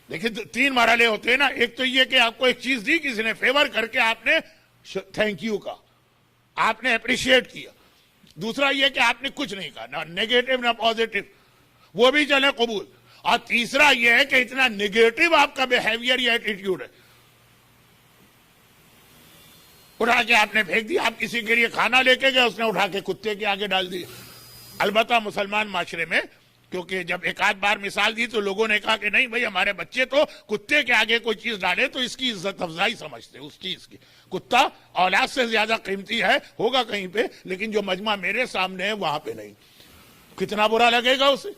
لیکن 3 مرحلے ہوتے ہیں نا. ایک تو یہ کہ آپ کو ایک چیز دی کسی نے, فیور کر کے آپ نے تھینک یو کہا, آپ نے اپریشیٹ کیا. دوسرا یہ کہ آپ نے کچھ نہیں کہا, نہ نیگیٹو نہ پازیٹو, وہ بھی چلے قبول. اور تیسرا یہ ہے کہ اتنا نیگیٹو آپ کا بیہیویئر یا ایٹیٹیوڈ ہے, اٹھا کے آپ نے پھینک دیا. آپ کسی کے لیے کھانا لے کے گئے, اس نے اٹھا کے کتے کے آگے ڈال دیا. البتہ مسلمان معاشرے میں کیونکہ جب ایک آدھ بار مثال دی تو لوگوں نے کہا کہ نہیں بھائی ہمارے بچے تو کتے کے آگے کوئی چیز ڈالے تو اس کی عزت افزائی سمجھتے اس چیز کی. کتا اولاد سے زیادہ قیمتی ہے, ہوگا کہیں پہ, لیکن جو مجمع میرے سامنے ہے وہاں پہ نہیں. کتنا برا لگے گا اسے.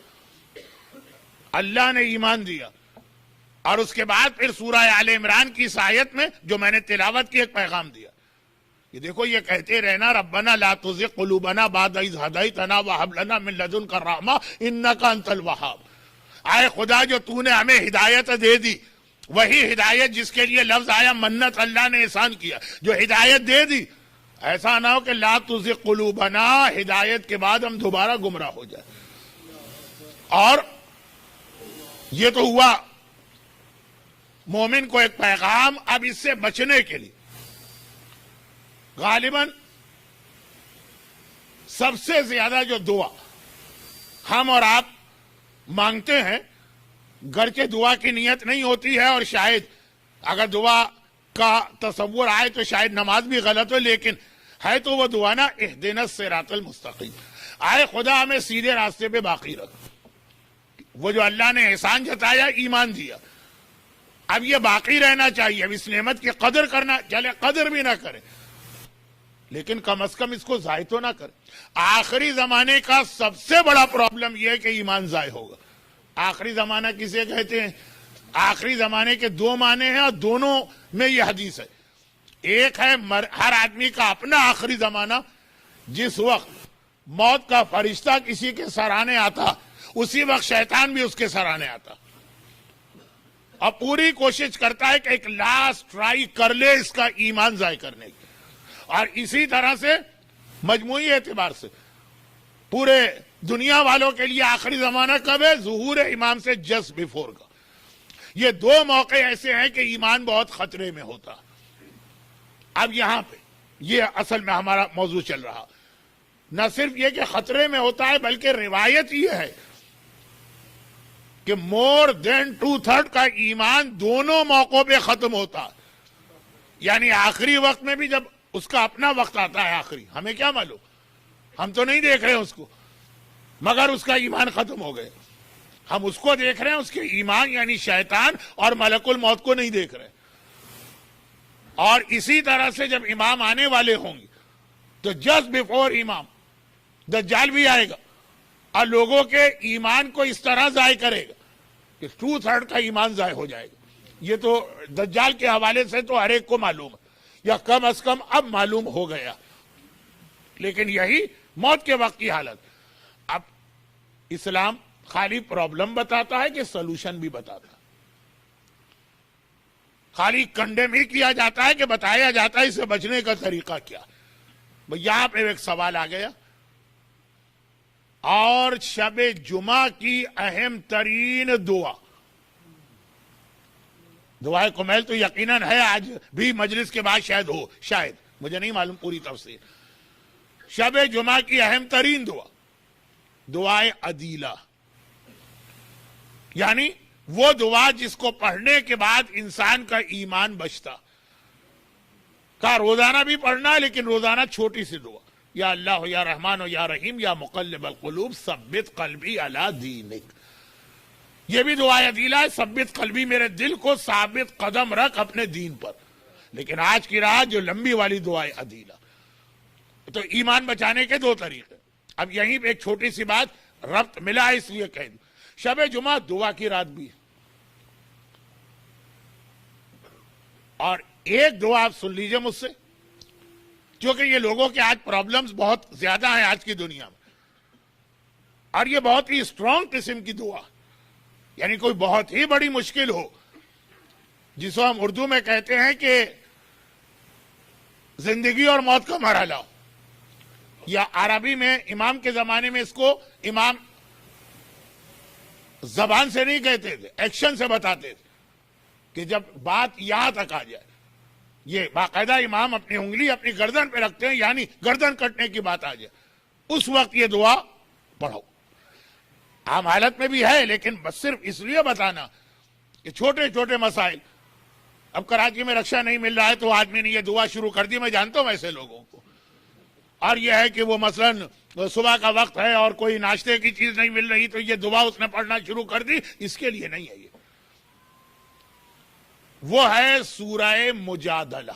اللہ نے ایمان دیا, اور اس کے بعد پھر سورہ آل عمران کی اس آیت میں جو میں نے تلاوت کی ایک پیغام دیا کہ دیکھو یہ کہتے رہنا ربنا لا تزغ قلوبنا بعد اذ ہدیتنا وہب لنا من لدنک الرحمہ انک انت الوہاب. اے خدا جو تو نے ہمیں ہدایت دے دی, وہی ہدایت جس کے لیے لفظ آیا منت, اللہ نے احسان کیا, جو ہدایت دے دی, ایسا نہ ہو کہ لا تزغ قلوبنا ہدایت کے بعد ہم دوبارہ گمراہ ہو جائیں. اور یہ تو ہوا مومن کو ایک پیغام. اب اس سے بچنے کے لیے غالباً سب سے زیادہ جو دعا ہم اور آپ مانگتے ہیں, گھر کے دعا کی نیت نہیں ہوتی ہے, اور شاید اگر دعا کا تصور آئے تو شاید نماز بھی غلط ہو, لیکن ہے تو وہ دعا نا اہدنا الصراط المستقیم, آئے خدا ہمیں سیدھے راستے پہ باقی رکھ. وہ جو اللہ نے احسان جتایا, ایمان دیا, اب یہ باقی رہنا چاہیے. اب اس نعمت کی قدر کرنا, چلے قدر بھی نہ کرے لیکن کم از کم اس کو ضائع تو نہ کرے. آخری زمانے کا سب سے بڑا پرابلم یہ ہے کہ ایمان ضائع ہوگا. آخری زمانہ کسے کہتے ہیں؟ آخری زمانے کے دو معنی ہیں اور دونوں میں یہ حدیث ہے. ایک ہے ہر آدمی کا اپنا آخری زمانہ، جس وقت موت کا فرشتہ کسی کے سرانے آتا اسی وقت شیطان بھی اس کے سرانے آتا اور پوری کوشش کرتا ہے کہ ایک لاسٹ ٹرائی کر لے اس کا ایمان ضائع کرنے کی. اور اسی طرح سے مجموعی اعتبار سے پورے دنیا والوں کے لیے آخری زمانہ کب ہے؟ ظہور امام سے جسٹ بیفور کا. یہ دو موقع ایسے ہیں کہ ایمان بہت خطرے میں ہوتا. اب یہاں پہ یہ اصل میں ہمارا موضوع چل رہا، نہ صرف یہ کہ خطرے میں ہوتا ہے بلکہ روایت یہ ہے کہ مور دین 2/3 کا ایمان دونوں موقعوں پہ ختم ہوتا. یعنی آخری وقت میں بھی جب اس کا اپنا وقت آتا ہے آخری، ہمیں کیا معلوم، ہم تو نہیں دیکھ رہے ہیں اس کو، مگر اس کا ایمان ختم ہو گئے. ہم اس کو دیکھ رہے ہیں، اس کے ایمان یعنی شیطان اور ملک الموت کو نہیں دیکھ رہے. اور اسی طرح سے جب امام آنے والے ہوں گے تو جسٹ بیفور امام دجال بھی آئے گا اور لوگوں کے ایمان کو اس طرح ضائع کرے گا کہ 2/3 کا ایمان ضائع ہو جائے گا. یہ تو دجال کے حوالے سے تو ہر ایک کو معلوم ہے، یا کم از کم اب معلوم ہو گیا. لیکن یہی موت کے وقت کی حالت. اب اسلام خالی پرابلم بتاتا ہے کہ سلوشن بھی بتاتا ہے. خالی کنڈیم ہی کیا جاتا ہے کہ بتایا جاتا ہے اس سے بچنے کا طریقہ کیا. یہاں پہ ایک سوال آ گیا، اور شب جمعہ کی اہم ترین دعائے کمیل تو یقیناً ہے، آج بھی مجلس کے بعد شاید ہو، شاید مجھے نہیں معلوم پوری تفصیل. شب جمعہ کی اہم ترین دعائے عدیلہ، یعنی وہ دعا جس کو پڑھنے کے بعد انسان کا ایمان بچتا. کا روزانہ بھی پڑھنا ہے، لیکن روزانہ چھوٹی سی دعا، یا اللہ یا رحمان یا رحیم یا مقلب القلوب ثبت قلبی علی دینک. یہ بھی دعا عدیلہ ہے، ثبت قلبی، میرے دل کو ثابت قدم رکھ اپنے دین پر. لیکن آج کی رات جو لمبی والی دعائے عدیلہ، تو ایمان بچانے کے دو طریقے. اب یہیں پہ ایک چھوٹی سی بات ربط ملا ہے اس لیے کہہ دوں، شب جمعہ دعا کی رات بھی ہے. اور ایک دعا آپ سن لیجئے مجھ سے، کیونکہ یہ لوگوں کے آج پرابلمز بہت زیادہ ہیں آج کی دنیا میں، اور یہ بہت ہی اسٹرانگ قسم کی دعا، یعنی کوئی بہت ہی بڑی مشکل ہو جس کو ہم اردو میں کہتے ہیں کہ زندگی اور موت کا مرحلہ ہو، یا عربی میں امام کے زمانے میں اس کو امام زبان سے نہیں کہتے تھے، ایکشن سے بتاتے تھے کہ جب بات یہاں تک آ جائے، یہ باقاعدہ امام اپنی انگلی اپنی گردن پہ رکھتے ہیں، یعنی گردن کٹنے کی بات آ جائے اس وقت یہ دعا پڑھو. عام حالت میں بھی ہے، لیکن بس صرف اس لیے بتانا کہ چھوٹے چھوٹے مسائل. اب کراچی میں رکشہ نہیں مل رہا ہے تو آدمی نے یہ دعا شروع کر دی، میں جانتا ہوں ایسے لوگوں کو. اور یہ ہے کہ وہ مثلاً صبح کا وقت ہے اور کوئی ناشتے کی چیز نہیں مل رہی تو یہ دعا اس نے پڑھنا شروع کر دی. اس کے لیے نہیں ہے یہ. وہ ہے سورہ مجادلہ،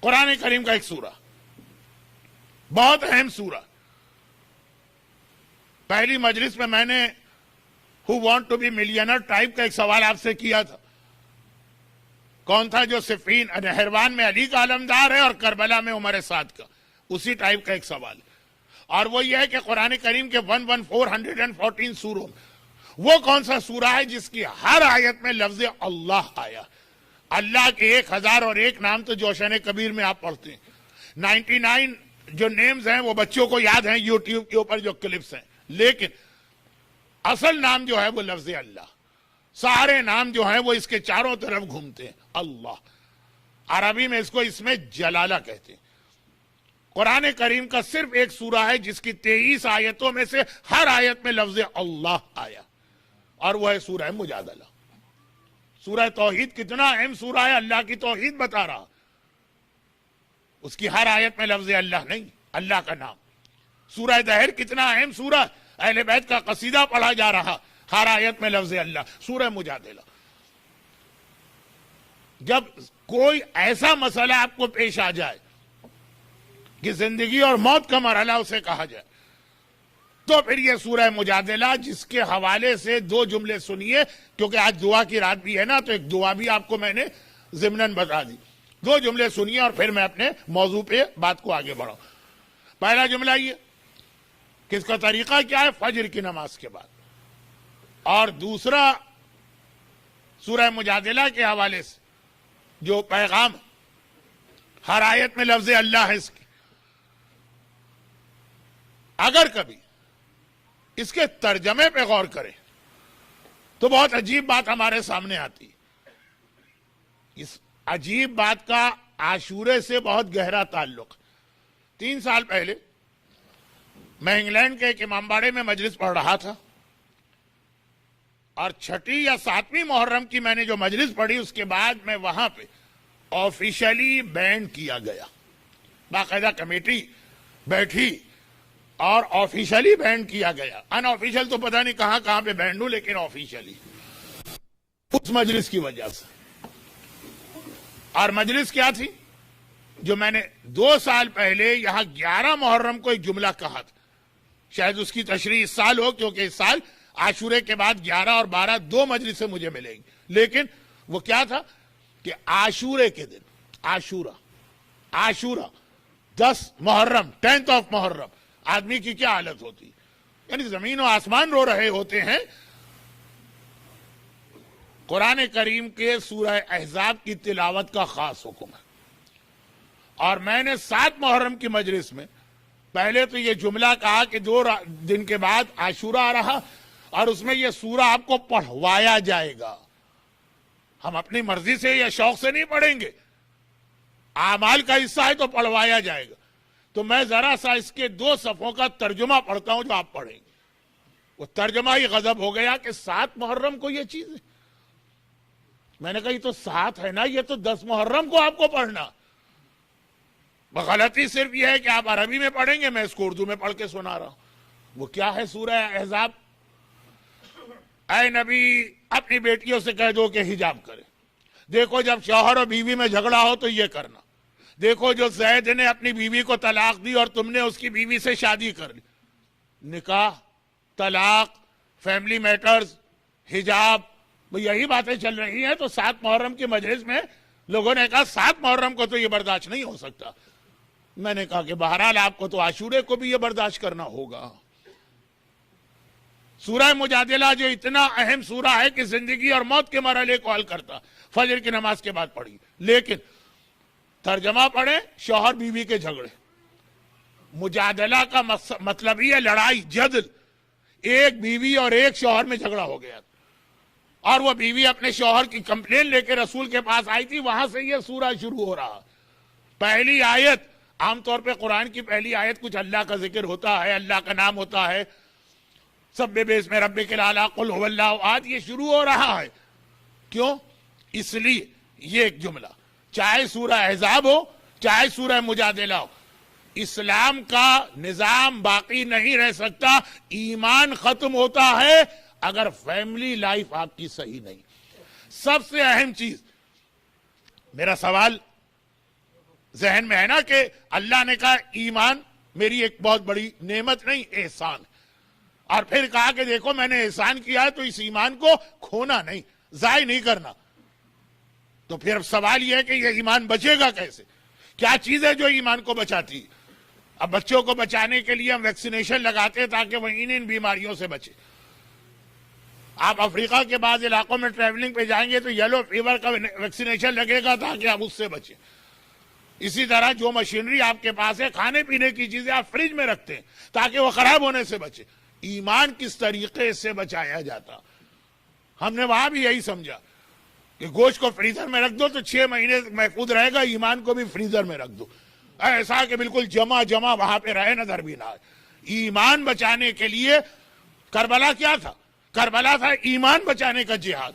قرآن کریم کا ایک سورہ، بہت اہم سورہ. پہلی مجلس میں نے who want to be millionaire type کا ایک سوال آپ سے کیا تھا. کون تھا جو صفین نہروان میں علی کا علمدار ہے اور کربلا میں عمر سعد کا؟ اسی ٹائپ کا ایک سوال ہے. اور وہ یہ ہے کہ قرآن کریم کے 114 سوروں میں وہ کون سا سورہ ہے جس کی ہر آیت میں لفظ اللہ آیا؟ اللہ کے 1001 نام تو جوشن کبیر میں آپ پڑھتے ہیں. 99 جو نیمز ہیں وہ بچوں کو یاد ہیں یوٹیوب کے اوپر جو کلپس ہیں، لیکن اصل نام جو ہے وہ لفظ اللہ. سارے نام جو ہیں وہ اس کے چاروں طرف گھومتے ہیں. اللہ عربی میں اس کو اس میں جلالہ کہتے ہیں. قرآن کریم کا صرف ایک سورہ ہے جس کی 23 آیتوں میں سے ہر آیت میں لفظ اللہ آیا، اور وہ ہے سورہ مجادلہ. سورہ توحید کتنا اہم سورہ ہے، اللہ کی توحید بتا رہا، اس کی ہر آیت میں لفظ اللہ نہیں، اللہ کا نام. سورہ دہر کتنا اہم سورہ، اہل بیت کا قصیدہ پڑھا جا رہا، ہر آیت میں لفظ اللہ. سورہ مجادلہ. جب کوئی ایسا مسئلہ آپ کو پیش آ جائے کہ زندگی اور موت کا مرحلہ اسے کہا جائے، تو پھر یہ سورہ مجادلہ جس کے حوالے سے دو جملے سنیے، کیونکہ آج دعا کی رات بھی ہے نا، تو ایک دعا بھی آپ کو میں نے ضمناً بتا دی. دو جملے سنیے اور پھر میں اپنے موضوع پہ بات کو آگے بڑھاؤں. پہلا جملہ یہ کہ اس کا طریقہ کیا ہے، فجر کی نماز کے بعد. اور دوسرا سورہ مجادلہ کے حوالے سے جو پیغام ہر آیت میں لفظ اللہ ہے اس کی، اگر کبھی اس کے ترجمے پہ غور کریں تو بہت عجیب بات ہمارے سامنے آتی ہے. اس عجیب بات کا عاشورے سے بہت گہرا تعلق. 3 سال پہلے میں انگلینڈ کے ایک امام باڑے میں مجلس پڑھ رہا تھا، اور 6 یا 7ویں محرم کی میں نے جو مجلس پڑھی، اس کے بعد میں وہاں پہ آفیشلی بین کیا گیا. باقاعدہ کمیٹی بیٹھی اور آفیشلی بین کیا گیا. ان آفیشل تو پتہ نہیں کہاں کہاں پہ بین ہوں، لیکن آفیشلی اس مجلس کی وجہ سے. اور مجلس کیا تھی؟ جو میں نے 2 سال پہلے یہاں 11 محرم کو ایک جملہ کہا تھا. شاید اس کی تشریح اس سال ہو، کیونکہ اس سال عاشورے کے بعد 11 اور 12 2 مجلسیں مجھے ملیں گی. لیکن وہ کیا تھا کہ عاشورے کے دن، عاشورہ 10 محرم 10th of محرم، آدمی کی کیا حالت ہوتی، یعنی زمین و آسمان رو رہے ہوتے ہیں. قرآن کریم کے سورہ احزاب کی تلاوت کا خاص حکم ہے. اور میں نے 7 محرم کی مجلس میں پہلے تو یہ جملہ کہا کہ 2 دن کے بعد عاشورہ آ رہا، اور اس میں یہ سورہ آپ کو پڑھوایا جائے گا. ہم اپنی مرضی سے یا شوق سے نہیں پڑھیں گے، اعمال کا حصہ ہے تو پڑھوایا جائے گا. تو میں ذرا سا اس کے 2 صفحوں کا ترجمہ پڑھتا ہوں جو آپ پڑھیں گے. وہ ترجمہ ہی غضب ہو گیا کہ 7 محرم کو یہ چیز ہے. میں نے کہا یہ تو 7 ہے نا، یہ تو 10 محرم کو آپ کو پڑھنا. غلطی صرف یہ ہے کہ آپ عربی میں پڑھیں گے، میں اس کو اردو میں پڑھ کے سنا رہا ہوں. وہ کیا ہے سورہ احزاب؟ اے نبی اپنی بیٹیوں سے کہہ دو کہ حجاب کرے. دیکھو جب شوہر اور بیوی میں جھگڑا ہو تو یہ کرنا. دیکھو جو زید نے اپنی بیوی کو طلاق دی اور تم نے اس کی بیوی سے شادی کر لی، نکاح، طلاق، فیملی میٹرز، حجاب، یہی باتیں چل رہی ہیں. تو 7 محرم کی مجلس میں لوگوں نے کہا 7 محرم کو تو یہ برداشت نہیں ہو سکتا. میں نے کہا کہ بہرحال آپ کو تو عاشورے کو بھی یہ برداشت کرنا ہوگا. سورہ مجادلہ جو اتنا اہم سورہ ہے کہ زندگی اور موت کے مرحلے کو حل کرتا، فجر کی نماز کے بعد پڑھی. لیکن ترجمہ پڑھیں، شوہر بیوی کے جھگڑے. مجادلہ کا مطلب یہ لڑائی، جدل. ایک بیوی اور ایک شوہر میں جھگڑا ہو گیا، اور وہ بیوی اپنے شوہر کی کمپلین لے کے رسول کے پاس آئی تھی. وہاں سے یہ سورہ شروع ہو رہا. پہلی آیت، عام طور پہ قرآن کی پہلی آیت کچھ اللہ کا ذکر ہوتا ہے، اللہ کا نام ہوتا ہے، سبح باسم ربک الاعلی قل هو اللہ احد. یہ شروع ہو رہا ہے. کیوں؟ اس لیے یہ ایک جملہ، چاہے سورہ احزاب ہو چاہے سورہ مجادلہ ہو، اسلام کا نظام باقی نہیں رہ سکتا. ایمان ختم ہوتا ہے اگر فیملی لائف آپ کی صحیح نہیں. سب سے اہم چیز، میرا سوال ذہن میں ہے نا کہ اللہ نے کہا ایمان میری ایک بہت بڑی نعمت نہیں، احسان. اور پھر کہا کہ دیکھو میں نے احسان کیا ہے تو اس ایمان کو کھونا نہیں، ضائع نہیں کرنا. تو پھر سوال یہ ہے کہ یہ ایمان بچے گا کیسے؟ کیا چیز ہے جو ایمان کو بچاتی؟ اب بچوں کو بچانے کے لیے ہم ویکسینیشن لگاتے ہیں تاکہ وہ ان بیماریوں سے بچے. آپ افریقہ کے بعض علاقوں میں ٹریولنگ پہ جائیں گے تو یلو فیور کا ویکسینیشن لگے گا تاکہ آپ اس سے بچیں. اسی طرح جو مشینری آپ کے پاس ہے، کھانے پینے کی چیزیں آپ فریج میں رکھتے ہیں تاکہ وہ خراب ہونے سے بچے. ایمان کس طریقے سے بچایا جاتا؟ ہم نے وہاں بھی یہی سمجھا کہ گوشت کو فریزر میں رکھ دو تو 6 مہینے محفوظ رہے گا. ایمان کو بھی فریزر میں رکھ دو، ایسا کہ بالکل جمع وہاں پہ رہے، نظر بھی نہ آئے. ایمان بچانے کے لیے کربلا کیا تھا؟ کربلا تھا ایمان بچانے کا جہاد.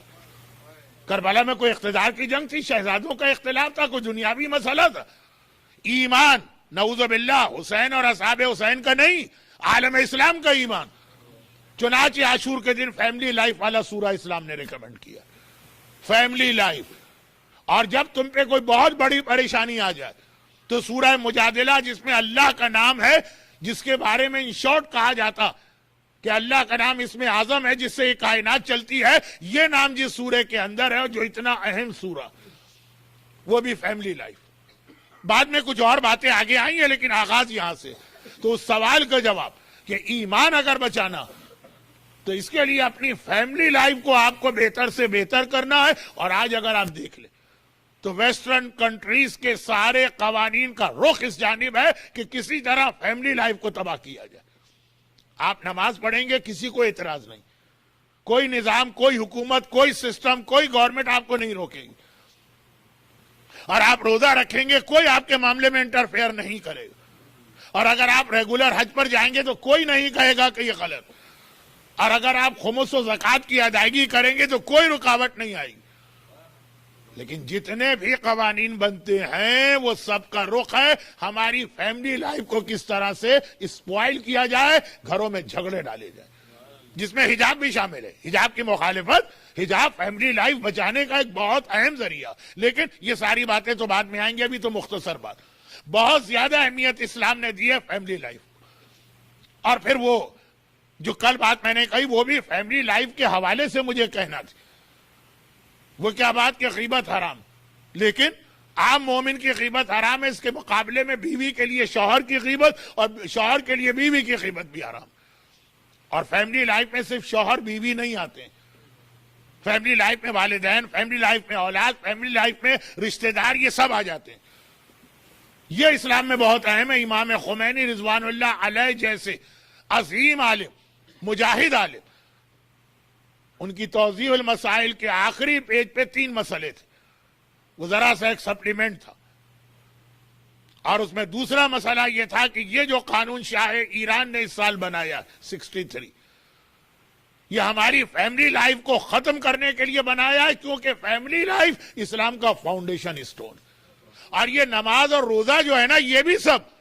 کربلا میں کوئی اقتدار کی جنگ تھی، شہزادوں کا اختلاف تھا، کوئی دنیاوی مسئلہ تھا. ایمان نعوذ باللہ حسین اور اصحاب حسین کا نہیں، عالم اسلام کا ایمان. چنانچہ عاشور کے دن فیملی لائف والا سورہ اسلام نے ریکمنڈ کیا، فیملی لائف. اور جب تم پہ کوئی بہت بڑی پریشانی آ جائے تو سورہ مجادلہ جس میں اللہ کا نام ہے، جس کے بارے میں ان شارٹ کہا جاتا کہ اللہ کا نام اس میں اعظم ہے جس سے یہ کائنات چلتی ہے، یہ نام جس سورے کے اندر ہے جو اتنا اہم سورہ، وہ بھی فیملی لائف۔ بعد میں کچھ اور باتیں آگے آئی ہیں لیکن آغاز یہاں سے۔ تو اس سوال کا جواب کہ ایمان اگر بچانا تو اس کے لیے اپنی فیملی لائف کو آپ کو بہتر سے بہتر کرنا ہے۔ اور آج اگر آپ دیکھ لیں تو ویسٹرن کنٹریز کے سارے قوانین کا رخ اس جانب ہے کہ کسی طرح فیملی لائف کو تباہ کیا جائے۔ آپ نماز پڑھیں گے، کسی کو اعتراض نہیں، کوئی نظام، کوئی حکومت، کوئی سسٹم، کوئی گورنمنٹ آپ کو نہیں روکے گی، اور آپ روزہ رکھیں گے، کوئی آپ کے معاملے میں انٹرفیئر نہیں کرے گا، اور اگر آپ ریگولر حج پر جائیں گے تو کوئی نہیں کہے گا کہ یہ غلط، اور اگر آپ خمس و زکوٰۃ کی ادائیگی کریں گے تو کوئی رکاوٹ نہیں آئے گی۔ لیکن جتنے بھی قوانین بنتے ہیں وہ سب کا رخ ہے ہماری فیملی لائف کو کس طرح سے اسپوائل کیا جائے، گھروں میں جھگڑے ڈالے جائیں، جس میں حجاب بھی شامل ہے۔ حجاب کی مخالفت، حجاب فیملی لائف بچانے کا ایک بہت اہم ذریعہ، لیکن یہ ساری باتیں تو بعد میں آئیں گے، ابھی تو مختصر بات۔ بہت زیادہ اہمیت اسلام نے دی ہے فیملی لائف، اور پھر وہ جو کل بات میں نے کہی وہ بھی فیملی لائف کے حوالے سے مجھے کہنا تھی۔ وہ کیا بات کہ غیبت حرام، لیکن عام مومن کی غیبت حرام ہے، اس کے مقابلے میں بیوی کے لیے شوہر کی غیبت اور شوہر کے لیے بیوی کی غیبت بھی حرام۔ اور فیملی لائف میں صرف شوہر بیوی نہیں آتے ہیں، فیملی لائف میں والدین، فیملی لائف میں اولاد، فیملی لائف میں رشتہ دار، یہ سب آ جاتے ہیں۔ یہ اسلام میں بہت اہم ہے۔ امام خمینی رضوان اللہ علیہ جیسے عظیم عالم، مجاہد عالم، ان کی توضیح المسائل کے آخری پیج پہ 3 مسئلے تھے، وہ ذرا سا ایک سپلیمنٹ تھا، اور اس میں دوسرا مسئلہ یہ تھا کہ یہ جو قانون شاہ ایران نے اس سال بنایا 63، یہ ہماری فیملی لائف کو ختم کرنے کے لیے بنایا ہے، کیونکہ فیملی لائف اسلام کا فاؤنڈیشن اسٹون، اور یہ نماز اور روزہ جو ہے نا، یہ بھی سب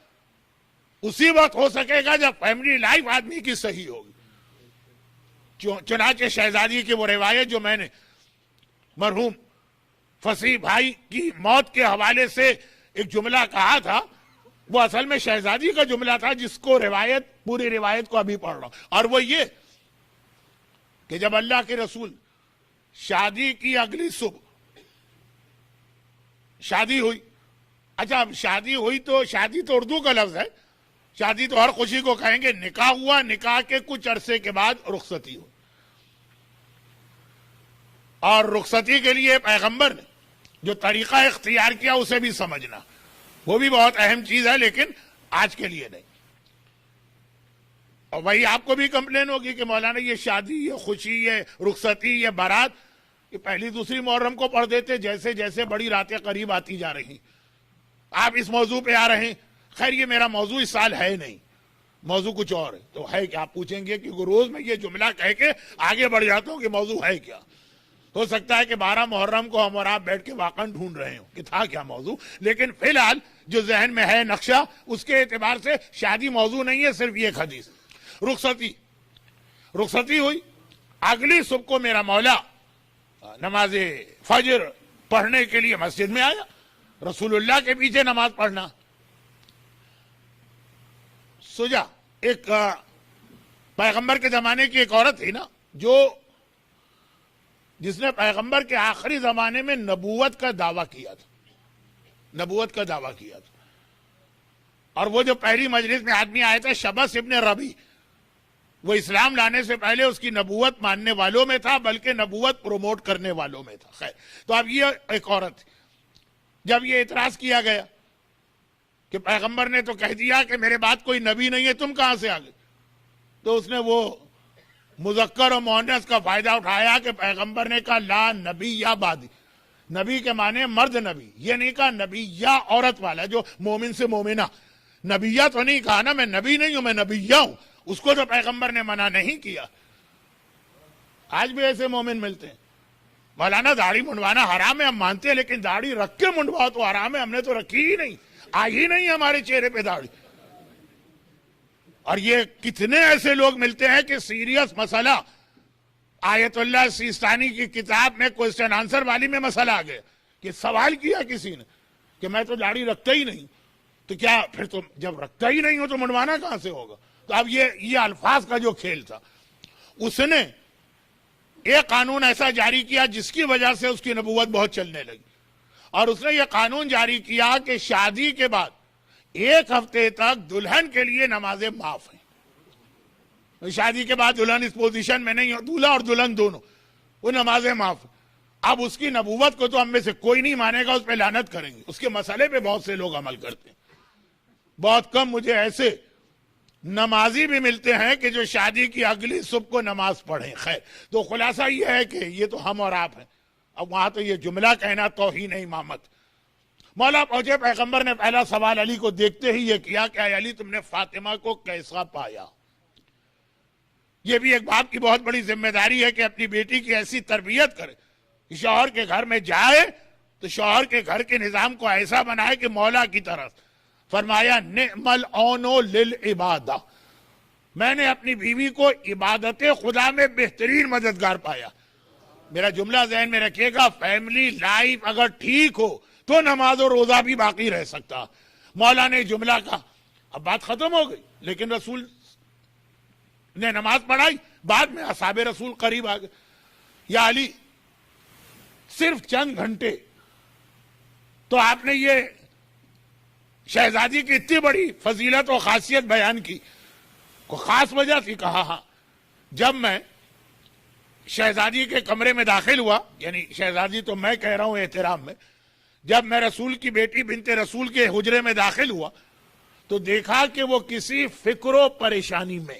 اسی وقت ہو سکے گا جب فیملی لائف آدمی کی صحیح ہوگی۔ چنانچہ شہزادی کی وہ روایت جو میں نے مرحوم فصیح بھائی کی موت کے حوالے سے ایک جملہ کہا تھا، وہ اصل میں شہزادی کا جملہ تھا، جس کو پوری روایت کو ابھی پڑھ رہا ہوں، اور وہ یہ کہ جب اللہ کے رسول شادی کی اگلی صبح شادی ہوئی، اچھا اب شادی ہوئی تو شادی تو اردو کا لفظ ہے، شادی تو ہر خوشی کو کہیں گے، نکاح ہوا، نکاح کے کچھ عرصے کے بعد رخصتی ہوئی، اور رخصتی کے لیے پیغمبر نے جو طریقہ اختیار کیا اسے بھی سمجھنا، وہ بھی بہت اہم چیز ہے، لیکن آج کے لیے نہیں۔ اور وہی آپ کو بھی کمپلین ہوگی کہ مولانا یہ شادی، یہ خوشی، یہ رخصتی، یہ بارات، یہ پہلی دوسری محرم کو پڑھ دیتے، جیسے جیسے بڑی راتیں قریب آتی جا رہی آپ اس موضوع پہ آ رہے ہیں۔ خیر یہ میرا موضوع اس سال ہے نہیں، موضوع کچھ اور ہے، تو ہے کہ آپ پوچھیں گے، کیونکہ روز میں یہ جملہ کہہ کے آگے بڑھ جاتا ہوں کہ موضوع ہے کیا۔ ہو سکتا ہے کہ 12 محرم کو ہم اور آپ بیٹھ کے واقعہ ڈھونڈ رہے ہوں کہ تھا کیا موضوع، لیکن فی الحال جو ذہن میں ہے نقشہ، اس کے اعتبار سے شادی موضوع نہیں ہے، صرف یہ ایک حدیث۔ رخصتی ہوئی، اگلی صبح کو میرا مولا نماز فجر پڑھنے کے لیے مسجد میں آیا، رسول اللہ کے پیچھے نماز پڑھنا۔ سجا ایک پیغمبر کے زمانے کی ایک عورت تھی نا، جس نے پیغمبر کے آخری زمانے میں نبوت کا دعویٰ کیا تھا، اور وہ جو پہلی مجلس میں آدمی آئے تھے شبس ابن ربی، وہ اسلام لانے سے پہلے اس کی نبوت ماننے والوں میں تھا، بلکہ نبوت پروموٹ کرنے والوں میں تھا۔ خیر، تو اب یہ ایک عورت تھی۔ جب یہ اعتراض کیا گیا کہ پیغمبر نے تو کہہ دیا کہ میرے بعد کوئی نبی نہیں ہے، تم کہاں سے آ گئے، تو اس نے وہ مذکر و مؤنث کا فائدہ اٹھایا کہ پیغمبر نے کہا لا نبی یا بعدی، نبی کے معنی مرد نبی، یہ نہیں کہا نبی یا عورت والا جو مومن سے مومنہ، نبیہ تو نہیں کہا نا، میں نبی نہیں ہوں، میں نبیہ ہوں، اس کو تو پیغمبر نے منع نہیں کیا۔ آج بھی ایسے مومن ملتے ہیں، مولانا داڑھی منڈوانا حرام ہے، ہم مانتے ہیں، لیکن داڑھی رکھ کے منڈوا تو حرام ہے، ہم نے تو رکھی ہی نہیں، آئی ہی نہیں ہمارے چہرے پہ داڑھی۔ اور یہ کتنے ایسے لوگ ملتے ہیں کہ سیریس مسئلہ، آیت اللہ سیستانی کی کتاب میں کوئسچن آنسر والی میں مسئلہ آ گیا کہ سوال کیا کسی نے کہ میں تو داڑھی رکھتا ہی نہیں، تو کیا پھر تو جب رکھتا ہی نہیں ہو تو منڈوانا کہاں سے ہوگا؟ تو اب یہ الفاظ کا جو کھیل تھا، اس نے ایک قانون ایسا جاری کیا جس کی وجہ سے اس کی نبوت بہت چلنے لگی، اور اس نے یہ قانون جاری کیا کہ شادی کے بعد 1 ہفتے تک دلہن کے لیے نمازیں معاف ہیں۔ شادی کے بعد دلہن اس پوزیشن میں نہیں ہو، دولہا اور دلہن دونوں، وہ نمازیں معاف ہیں۔ اب اس کی نبوت کو تو ہم میں سے کوئی نہیں مانے گا، اس پہ لعنت کریں گے۔ اس کے مسئلے پہ بہت سے لوگ عمل کرتے ہیں، بہت کم مجھے ایسے نمازی بھی ملتے ہیں کہ جو شادی کی اگلی صبح کو نماز پڑھیں۔ خیر، تو خلاصہ یہ ہے کہ یہ تو ہم اور آپ ہیں۔ اب وہاں تو یہ جملہ کہنا توہین امامت۔ مولا پہنچے، پیغمبر نے پہلا سوال علی کو دیکھتے ہی یہ کیا کہ اے علی، تم نے فاطمہ کو کیسا پایا؟ یہ بھی ایک باپ کی بہت بڑی ذمہ داری ہے کہ اپنی بیٹی کی ایسی تربیت کرے، شوہر کے گھر میں جائے تو شوہر کے گھر کے نظام کو ایسا بنائے کہ مولا کی طرف۔ فرمایا نعم العون للعبادہ، میں نے اپنی بیوی کو عبادت خدا میں بہترین مددگار پایا۔ میرا جملہ ذہن میں رکھیے گا، فیملی لائف اگر ٹھیک ہو تو نماز و روزہ بھی باقی رہ سکتا۔ مولا نے جملہ کہا، اب بات ختم ہو گئی، لیکن رسول نے نماز پڑھائی، بعد میں اصحاب رسول قریب آ گئے، یا علی صرف چند گھنٹے تو آپ نے یہ شہزادی کی اتنی بڑی فضیلت و خاصیت بیان کی، کوئی خاص وجہ تھی؟ کہا ہاں، جب میں شہزادی کے کمرے میں داخل ہوا، یعنی شہزادی تو میں کہہ رہا ہوں احترام میں، جب میں رسول کی بیٹی بنت رسول کے حجرے میں داخل ہوا تو دیکھا کہ وہ کسی فکر و پریشانی میں۔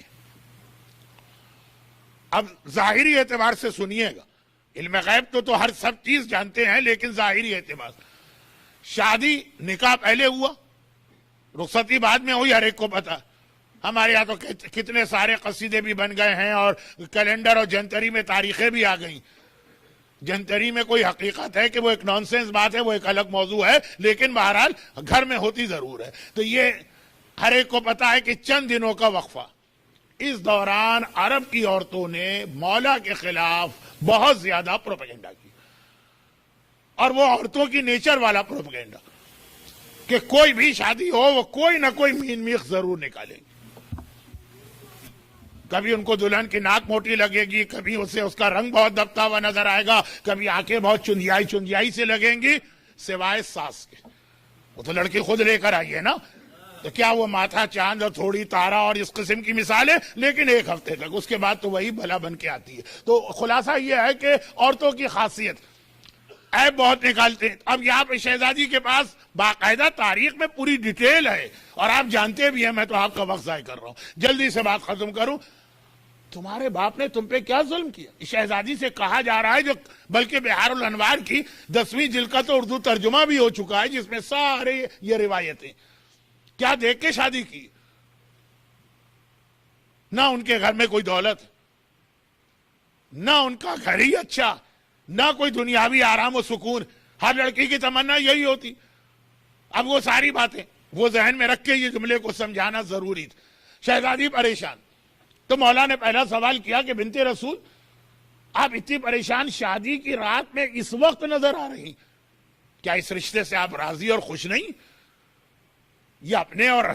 اب ظاہری اعتبار سے سنیے گا، علم غیب تو ہر سب چیز جانتے ہیں، لیکن ظاہری اعتبار سے شادی نکاح پہلے ہوا، رخصتی بعد میں ہوئی، ہر ایک کو پتا۔ ہمارے یہاں تو کتنے سارے قصیدے بھی بن گئے ہیں، اور کیلنڈر اور جنتری میں تاریخیں بھی آ گئیں۔ جنتری میں کوئی حقیقت ہے کہ وہ ایک نان سینس بات ہے، وہ ایک الگ موضوع ہے، لیکن بہرحال گھر میں ہوتی ضرور ہے۔ تو یہ ہر ایک کو پتا ہے کہ چند دنوں کا وقفہ، اس دوران عرب کی عورتوں نے مولا کے خلاف بہت زیادہ پروپیگنڈا کی، اور وہ عورتوں کی نیچر والا پروپیگنڈا کہ کوئی بھی شادی ہو وہ کوئی نہ کوئی مین میخ ضرور نکالے گی۔ کبھی ان کو دلہن کی ناک موٹی لگے گی، کبھی اسے اس کا رنگ بہت دبتا ہوا نظر آئے گا، کبھی آنکھیں بہت چندیائی سے لگیں گی، سوائے ساس کے۔ وہ تو لڑکی خود لے کر آئی ہے نا، تو کیا وہ ماتھا چاند اور تھوڑی تارا اور اس قسم کی مثالیں، لیکن 1 ہفتے تک، اس کے بعد تو وہی بھلا بن کے آتی ہے۔ تو خلاصہ یہ ہے کہ عورتوں کی خاصیت عیب بہت نکالتے ہیں۔ اب یہاں پہ شہزادی کے پاس باقاعدہ تاریخ میں پوری ڈیٹیل ہے، اور آپ جانتے بھی ہیں، میں تو آپ کا وقت ضائع کر رہا ہوں، جلدی سے بات ختم کروں۔ تمہارے باپ نے تم پہ کیا ظلم کیا؟ شہزادی سے کہا جا رہا ہے، جو بلکہ بہار الانوار کی 10ویں جلد کا تو اردو ترجمہ بھی ہو چکا ہے، جس میں سارے یہ روایتیں، کیا دیکھ کے شادی کی؟ نہ ان کے گھر میں کوئی دولت، نہ ان کا گھر ہی اچھا، نہ کوئی دنیاوی آرام و سکون۔ ہر لڑکی کی تمنا یہی ہوتی۔ اب وہ ساری باتیں وہ ذہن میں رکھ کے یہ جملے کو سمجھانا ضروری تھا۔ شہزادی پریشان، تو مولا نے پہلا سوال کیا کہ بنت رسول، آپ اتنی پریشان شادی کی رات میں اس وقت نظر آ رہی، کیا اس رشتے سے آپ راضی اور خوش نہیں؟ یہ اپنے اور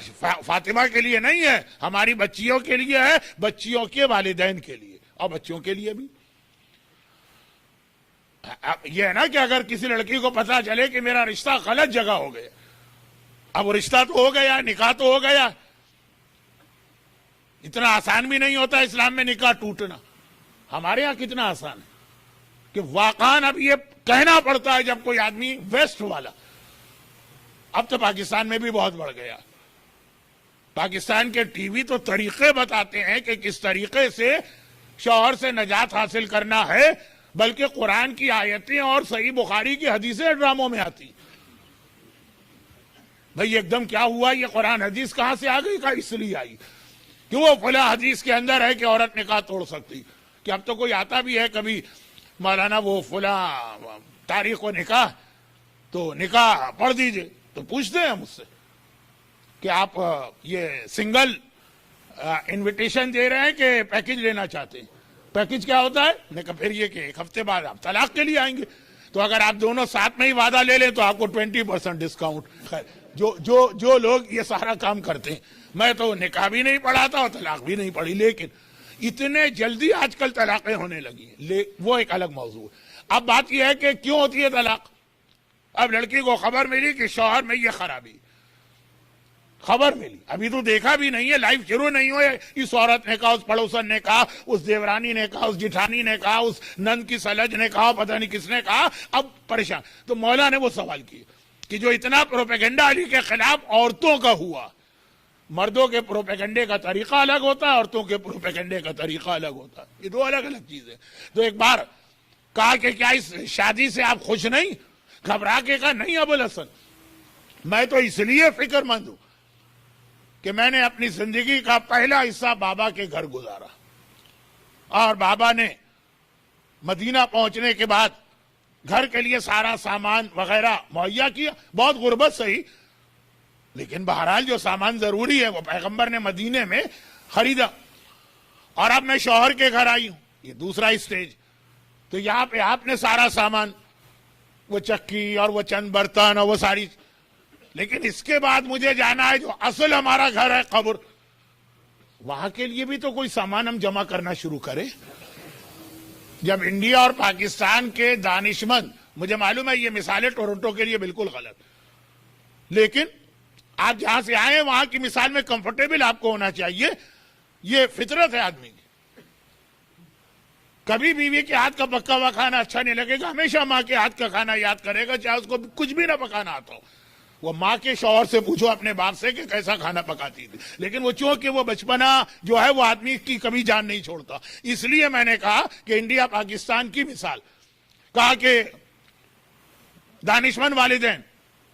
فاطمہ کے لیے نہیں ہے، ہماری بچیوں کے لیے ہے، بچیوں کے والدین کے لیے، اور بچوں کے لیے بھی۔ یہ ہے نا کہ اگر کسی لڑکی کو پتا چلے کہ میرا رشتہ غلط جگہ ہو گیا، اب وہ رشتہ تو ہو گیا، نکاح تو ہو گیا، اتنا آسان بھی نہیں ہوتا اسلام میں نکاح ٹوٹنا۔ ہمارے ہاں کتنا آسان ہے کہ واقعاً اب یہ کہنا پڑتا ہے جب کوئی آدمی ویسٹ والا، اب تو پاکستان میں بھی بہت بڑھ گیا۔ پاکستان کے ٹی وی تو طریقے بتاتے ہیں کہ کس طریقے سے شوہر سے نجات حاصل کرنا ہے، بلکہ قرآن کی آیتیں اور صحیح بخاری کی حدیثیں ڈراموں میں آتی۔ بھئی ایک دم کیا ہوا، یہ قرآن حدیث کہاں سے آ گئی؟ اس لیے آئی کہ وہ فلاں حدیث کے اندر ہے کہ عورت نکاح توڑ سکتی، کہ اب تو کوئی آتا بھی ہے کبھی، مولانا وہ فلاں تاریخ و نکاح، تو نکاح پڑھ دیجئے، تو پوچھتے ہیں مجھ سے کہ آپ یہ سنگل انویٹیشن دے رہے ہیں کہ پیکج لینا چاہتے ہیں؟ پیکج کیا ہوتا ہے؟ میں کہا پھر یہ کہ 1 ہفتے بعد آپ طلاق کے لیے آئیں گے، تو اگر آپ دونوں ساتھ میں ہی وعدہ لے لیں تو آپ کو 20% ڈسکاؤنٹ۔ خیر، جو لوگ یہ سارا کام کرتے ہیں، میں تو نکاح بھی نہیں پڑھاتا اور طلاق بھی نہیں پڑھی، لیکن اتنے جلدی آج کل طلاقیں ہونے لگی ہیں، وہ ایک الگ موضوع ہے۔ اب بات یہ ہے کہ کیوں ہوتی ہے طلاق؟ اب لڑکی کو خبر ملی کہ شوہر میں یہ خرابی، خبر ملی، ابھی تو دیکھا بھی نہیں ہے، لائف شروع نہیں ہوئے، اس عورت نے کہا، اس پڑوسن نے کہا، اس دیورانی نے کہا، اس جٹھانی نے کہا، اس نند کی سلج نے کہا، پتہ نہیں کس نے کہا، اب پریشان۔ تو مولا نے وہ سوال کیا کہ جو اتنا پروپیگنڈا علی کے خلاف عورتوں کا ہوا، مردوں کے پروپیگنڈے کا طریقہ الگ ہوتا ہے، عورتوں کے پروپیگنڈے کا طریقہ الگ ہوتا ہے، یہ دو الگ الگ چیزیں۔ تو ایک بار کہا کہ کیا اس شادی سے آپ خوش نہیں؟ گھبرا کے کہا نہیں ابوالحسن، میں تو اس لیے فکر مند ہوں کہ میں نے اپنی زندگی کا پہلا حصہ بابا کے گھر گزارا، اور بابا نے مدینہ پہنچنے کے بعد گھر کے لیے سارا سامان وغیرہ مہیا کیا، بہت غربت صحیح، لیکن بہرحال جو سامان ضروری ہے وہ پیغمبر نے مدینے میں خریدا۔ اور اب میں شوہر کے گھر آئی ہوں، یہ دوسرا اسٹیج۔ تو یہاں پہ آپ نے سارا سامان، وہ چکی اور وہ چند برتن اور وہ ساری، لیکن اس کے بعد مجھے جانا ہے جو اصل ہمارا گھر ہے، قبر، وہاں کے لیے بھی تو کوئی سامان ہم جمع کرنا شروع کریں۔ جب انڈیا اور پاکستان کے دانشمند، مجھے معلوم ہے یہ مثالیں ٹورنٹو کے لیے بالکل غلط، لیکن آپ جہاں سے آئے وہاں کی مثال میں کمفرٹیبل آپ کو ہونا چاہیے، یہ فطرت ہے آدمی کی۔ کبھی بیوی کے ہاتھ کا پکا ہوا کھانا اچھا نہیں لگے گا، ہمیشہ ماں کے ہاتھ کا کھانا یاد کرے گا، چاہے اس کو کچھ بھی نہ پکانا آتا ہو۔ وہ ماں کے شوہر سے پوچھو اپنے باپ سے کہ کیسا کھانا پکاتی تھی، لیکن وہ چونکہ وہ بچپنا جو ہے وہ آدمی کی کبھی جان نہیں چھوڑتا۔ اس لیے میں نے کہا کہ انڈیا پاکستان کی مثال، کہا کہ دانشمند والدین،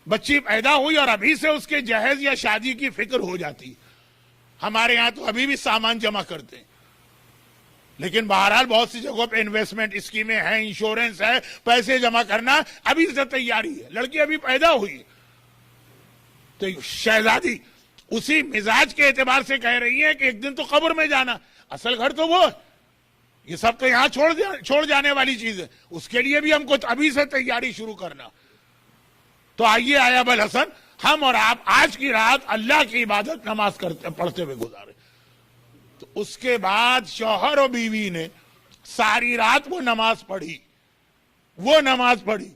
بچی پیدا ہوئی اور ابھی سے اس کے جہیز یا شادی کی فکر ہو جاتی۔ ہمارے یہاں تو ابھی بھی سامان جمع کرتے ہیں، لیکن بہرحال بہت سی جگہوں پہ انویسٹمنٹ اسکیمیں ہیں، انشورنس ہے، پیسے جمع کرنا ابھی سے تیاری ہے۔ لڑکی ابھی پیدا ہوئی تو شہزادی اسی مزاج کے اعتبار سے کہہ رہی ہے کہ ایک دن تو قبر میں جانا، اصل گھر تو وہ ہے، یہ سب تو یہاں چھوڑ جانے والی چیز ہے، اس کے لیے بھی ہم کو ابھی سے تیاری شروع کرنا۔ تو آئیے آیا ابوالحسن، ہم اور آپ آج کی رات اللہ کی عبادت نماز پڑھتے ہوئے گزارے۔ تو اس کے بعد شوہر و بیوی نے ساری رات وہ نماز پڑھی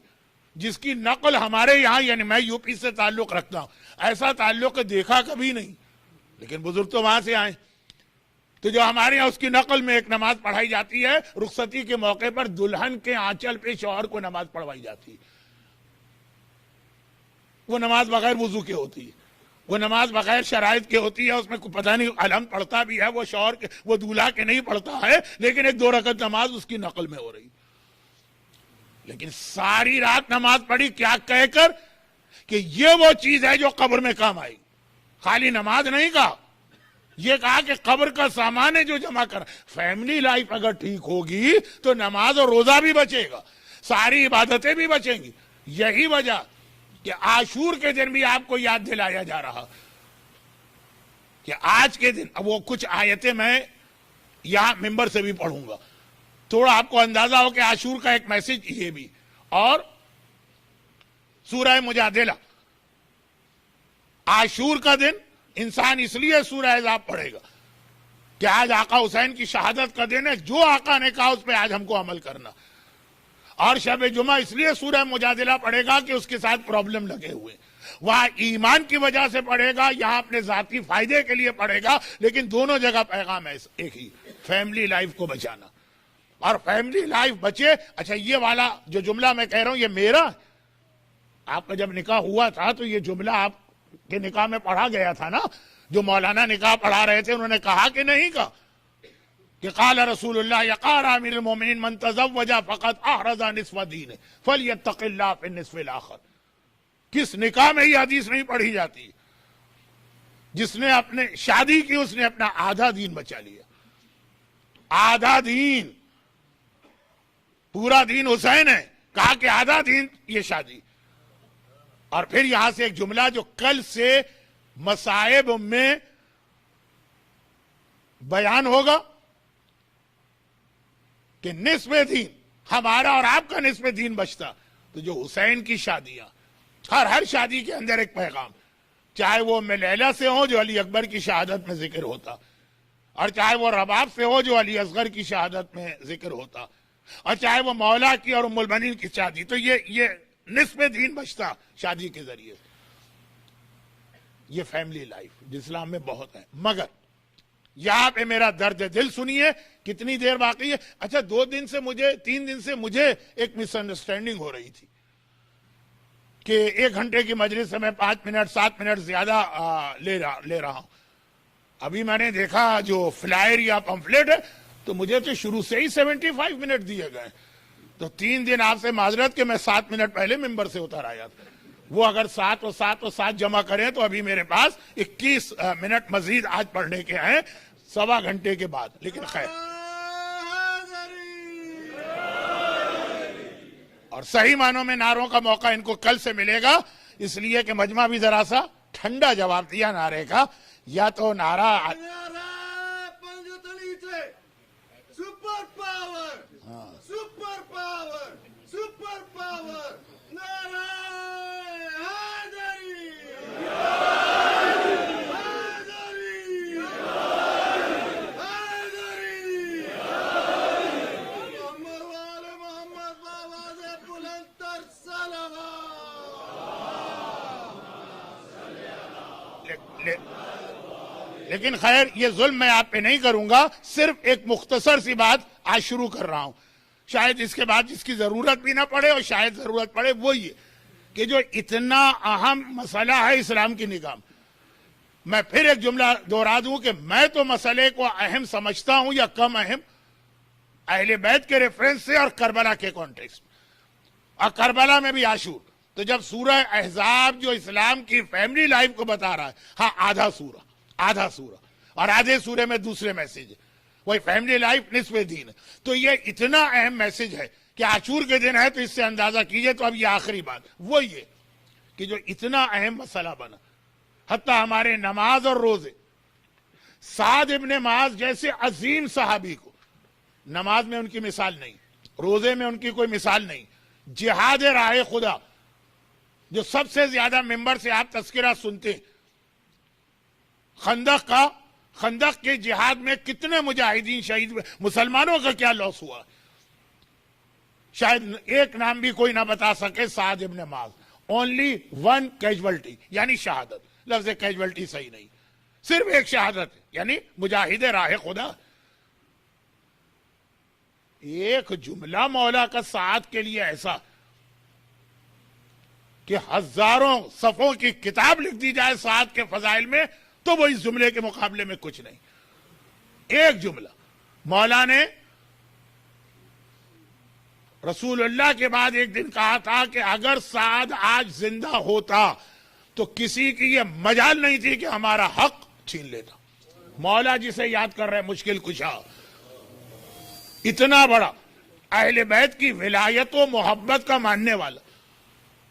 جس کی نقل ہمارے یہاں، یعنی میں یو پی سے تعلق رکھتا ہوں، ایسا تعلق دیکھا کبھی نہیں، لیکن بزرگ تو وہاں سے آئے۔ تو جو ہمارے یہاں اس کی نقل میں ایک نماز پڑھائی جاتی ہے، رخصتی کے موقع پر دلہن کے آنچل پہ شوہر کو نماز پڑھوائی جاتی ہے۔ وہ نماز بغیر وضو کے ہوتی ہے، وہ نماز بغیر شرائط کے ہوتی ہے، اس میں پتہ نہیں الحمد پڑھتا بھی ہے وہ شوہر کے، وہ دولہا کے نہیں پڑھتا ہے، لیکن ایک 2 رکعت نماز اس کی نقل میں ہو رہی۔ لیکن ساری رات نماز پڑھی، کیا کہہ کر کہ یہ وہ چیز ہے جو قبر میں کام آئی۔ خالی نماز نہیں کہا، یہ کہا کہ قبر کا سامان ہے جو جمع کر۔ فیملی لائف اگر ٹھیک ہوگی تو نماز اور روزہ بھی بچے گا، ساری عبادتیں بھی بچیں گی۔ یہی وجہ کہ عاشور کے دن بھی آپ کو یاد دلایا جا رہا کہ آج کے دن، اب وہ کچھ آیتیں میں یہاں ممبر سے بھی پڑھوں گا، تھوڑا آپ کو اندازہ ہو کہ عاشور کا ایک میسج یہ بھی، اور سورہ مجادلہ۔ عاشور کا دن انسان اس لیے سورہ احزاب پڑھے گا کہ آج آقا حسین کی شہادت کا دن ہے، جو آقا نے کہا اس پہ آج ہم کو عمل کرنا۔ اور شب جمعہ اس لیے سورہ مجادلہ پڑھے گا کہ اس کے ساتھ پرابلم لگے ہوئے، وہاں ایمان کی وجہ سے پڑھے گا، یہاں اپنے ذاتی فائدے کے لیے پڑھے گا، لیکن دونوں جگہ پیغام ہے ایک ہی، فیملی لائف کو بچانا۔ اور فیملی لائف بچے۔ اچھا، یہ والا جو جملہ میں کہہ رہا ہوں یہ میرا، آپ کا جب نکاح ہوا تھا تو یہ جملہ آپ کے نکاح میں پڑھا گیا تھا نا، جو مولانا نکاح پڑھا رہے تھے انہوں نے کہا کہ نہیں کہا کہ قال رسول اللہ یقال امیر المومنین من تزوج فقط احرز نصف دین فلیتق اللہ فی النصف الاخر۔ کس نکاح میں یہ حدیث نہیں پڑھی جاتی؟ جس نے اپنے شادی کی اس نے اپنا آدھا دین بچا لیا، آدھا دین۔ پورا دین حسین ہے، کہا کہ آدھا دین یہ شادی۔ اور پھر یہاں سے ایک جملہ جو کل سے مصائب میں بیان ہوگا کہ نصف دین ہمارا اور آپ کا نصف دین بچتا۔ تو جو حسین کی شادیاں، ہر شادی کے اندر ایک پیغام، چاہے وہ ام لیلہ سے ہو جو علی اکبر کی شہادت میں ذکر ہوتا، اور چاہے وہ رباب سے ہو جو علی اصغر کی شہادت میں ذکر ہوتا، اور چاہے وہ مولا کی اور ام المؤمنین کی شادی، تو یہ نصف دین بچتا شادی کے ذریعے۔ یہ فیملی لائف اسلام میں بہت ہے، مگر یہاں پہ میرا درد دل سنیے، کتنی دیر باقی ہے؟ اچھا 3 دن سے مجھے ایک مس انڈرسٹینڈنگ ہو رہی تھی کہ 1 گھنٹے کی مجلس سے میں 5 منٹ 7 منٹ زیادہ لے رہا ہوں۔ ابھی میں نے دیکھا جو فلائر یا پمفلیٹ ہے تو مجھے تو شروع سے ہی 75 منٹ دیے گئے، تو 3 دن آپ سے معذرت کہ میں 7 منٹ پہلے ممبر سے اتر آیا تھا۔ وہ اگر 7 اور 7 اور 7 جمع کریں تو ابھی میرے پاس 21 منٹ مزید آج پڑھنے کے ہیں 1.25 گھنٹے کے بعد، لیکن خیر۔ اور صحیح معنوں میں نعروں کا موقع ان کو کل سے ملے گا، اس لیے کہ مجمع بھی ذرا سا ٹھنڈا جواب دیا نعرے کا، یا تو نعرہ
super power super power super power نعرہ حیدری حیدری حیدری محمد وال محمد آواز بلند تر
لیکن خیر یہ ظلم میں آپ پہ نہیں کروں گا، صرف ایک مختصر سی بات آج شروع کر رہا ہوں، شاید اس کے بعد جس کی ضرورت بھی نہ پڑے اور شاید ضرورت پڑے، وہ یہ کہ جو اتنا اہم مسئلہ ہے اسلام کی نگاہ میں پھر ایک جملہ دہرا دوں کہ میں تو مسئلے کو اہم سمجھتا ہوں یا کم اہم اہل بیت کے ریفرنس سے اور کربلا کے کانٹیکسٹ میں، اور کربلا میں بھی عاشور۔ تو جب سورہ احزاب جو اسلام کی فیملی لائف کو بتا رہا ہے، ہاں آدھا سورہ اور آدھے سورے میں دوسرے میسیج ہے، وہی فیملی لائف نصف دین ہے، تو یہ اتنا اہم میسیج ہے کہ عاشور کے دن ہے تو اس سے اندازہ کیجئے۔ تو اب یہ آخری بات وہ یہ کہ جو اتنا اہم مسئلہ بنا، حتیٰ ہمارے نماز اور روزے، سعد ابن معاذ جیسے عظیم صحابی کو نماز میں ان کی مثال نہیں، روزے میں ان کی کوئی مثال نہیں، جہاد راہ خدا جو سب سے زیادہ ممبر سے آپ تذکرہ سنتے، خندق کے جہاد میں کتنے مجاہدین شہید ہوئے، مسلمانوں کا کیا لاس ہوا، شاید ایک نام بھی کوئی نہ بتا سکے، سعد ابن معاذ، اونلی 1 کیجولٹی یعنی شہادت، لفظ کیجولٹی صحیح نہیں، صرف ایک شہادت یعنی مجاہد راہ خدا۔ ایک جملہ مولا کا سعد کے لیے ایسا کہ ہزاروں صفوں کی کتاب لکھ دی جائے سعد کے فضائل میں تو وہ اس جملے کے مقابلے میں کچھ نہیں۔ ایک جملہ مولا نے رسول اللہ کے بعد ایک دن کہا تھا کہ اگر سعد آج زندہ ہوتا تو کسی کی یہ مجال نہیں تھی کہ ہمارا حق چھین لیتا۔ مولا جسے یاد کر رہے مشکل کشا، اتنا بڑا اہل بیت کی ولایت و محبت کا ماننے والا،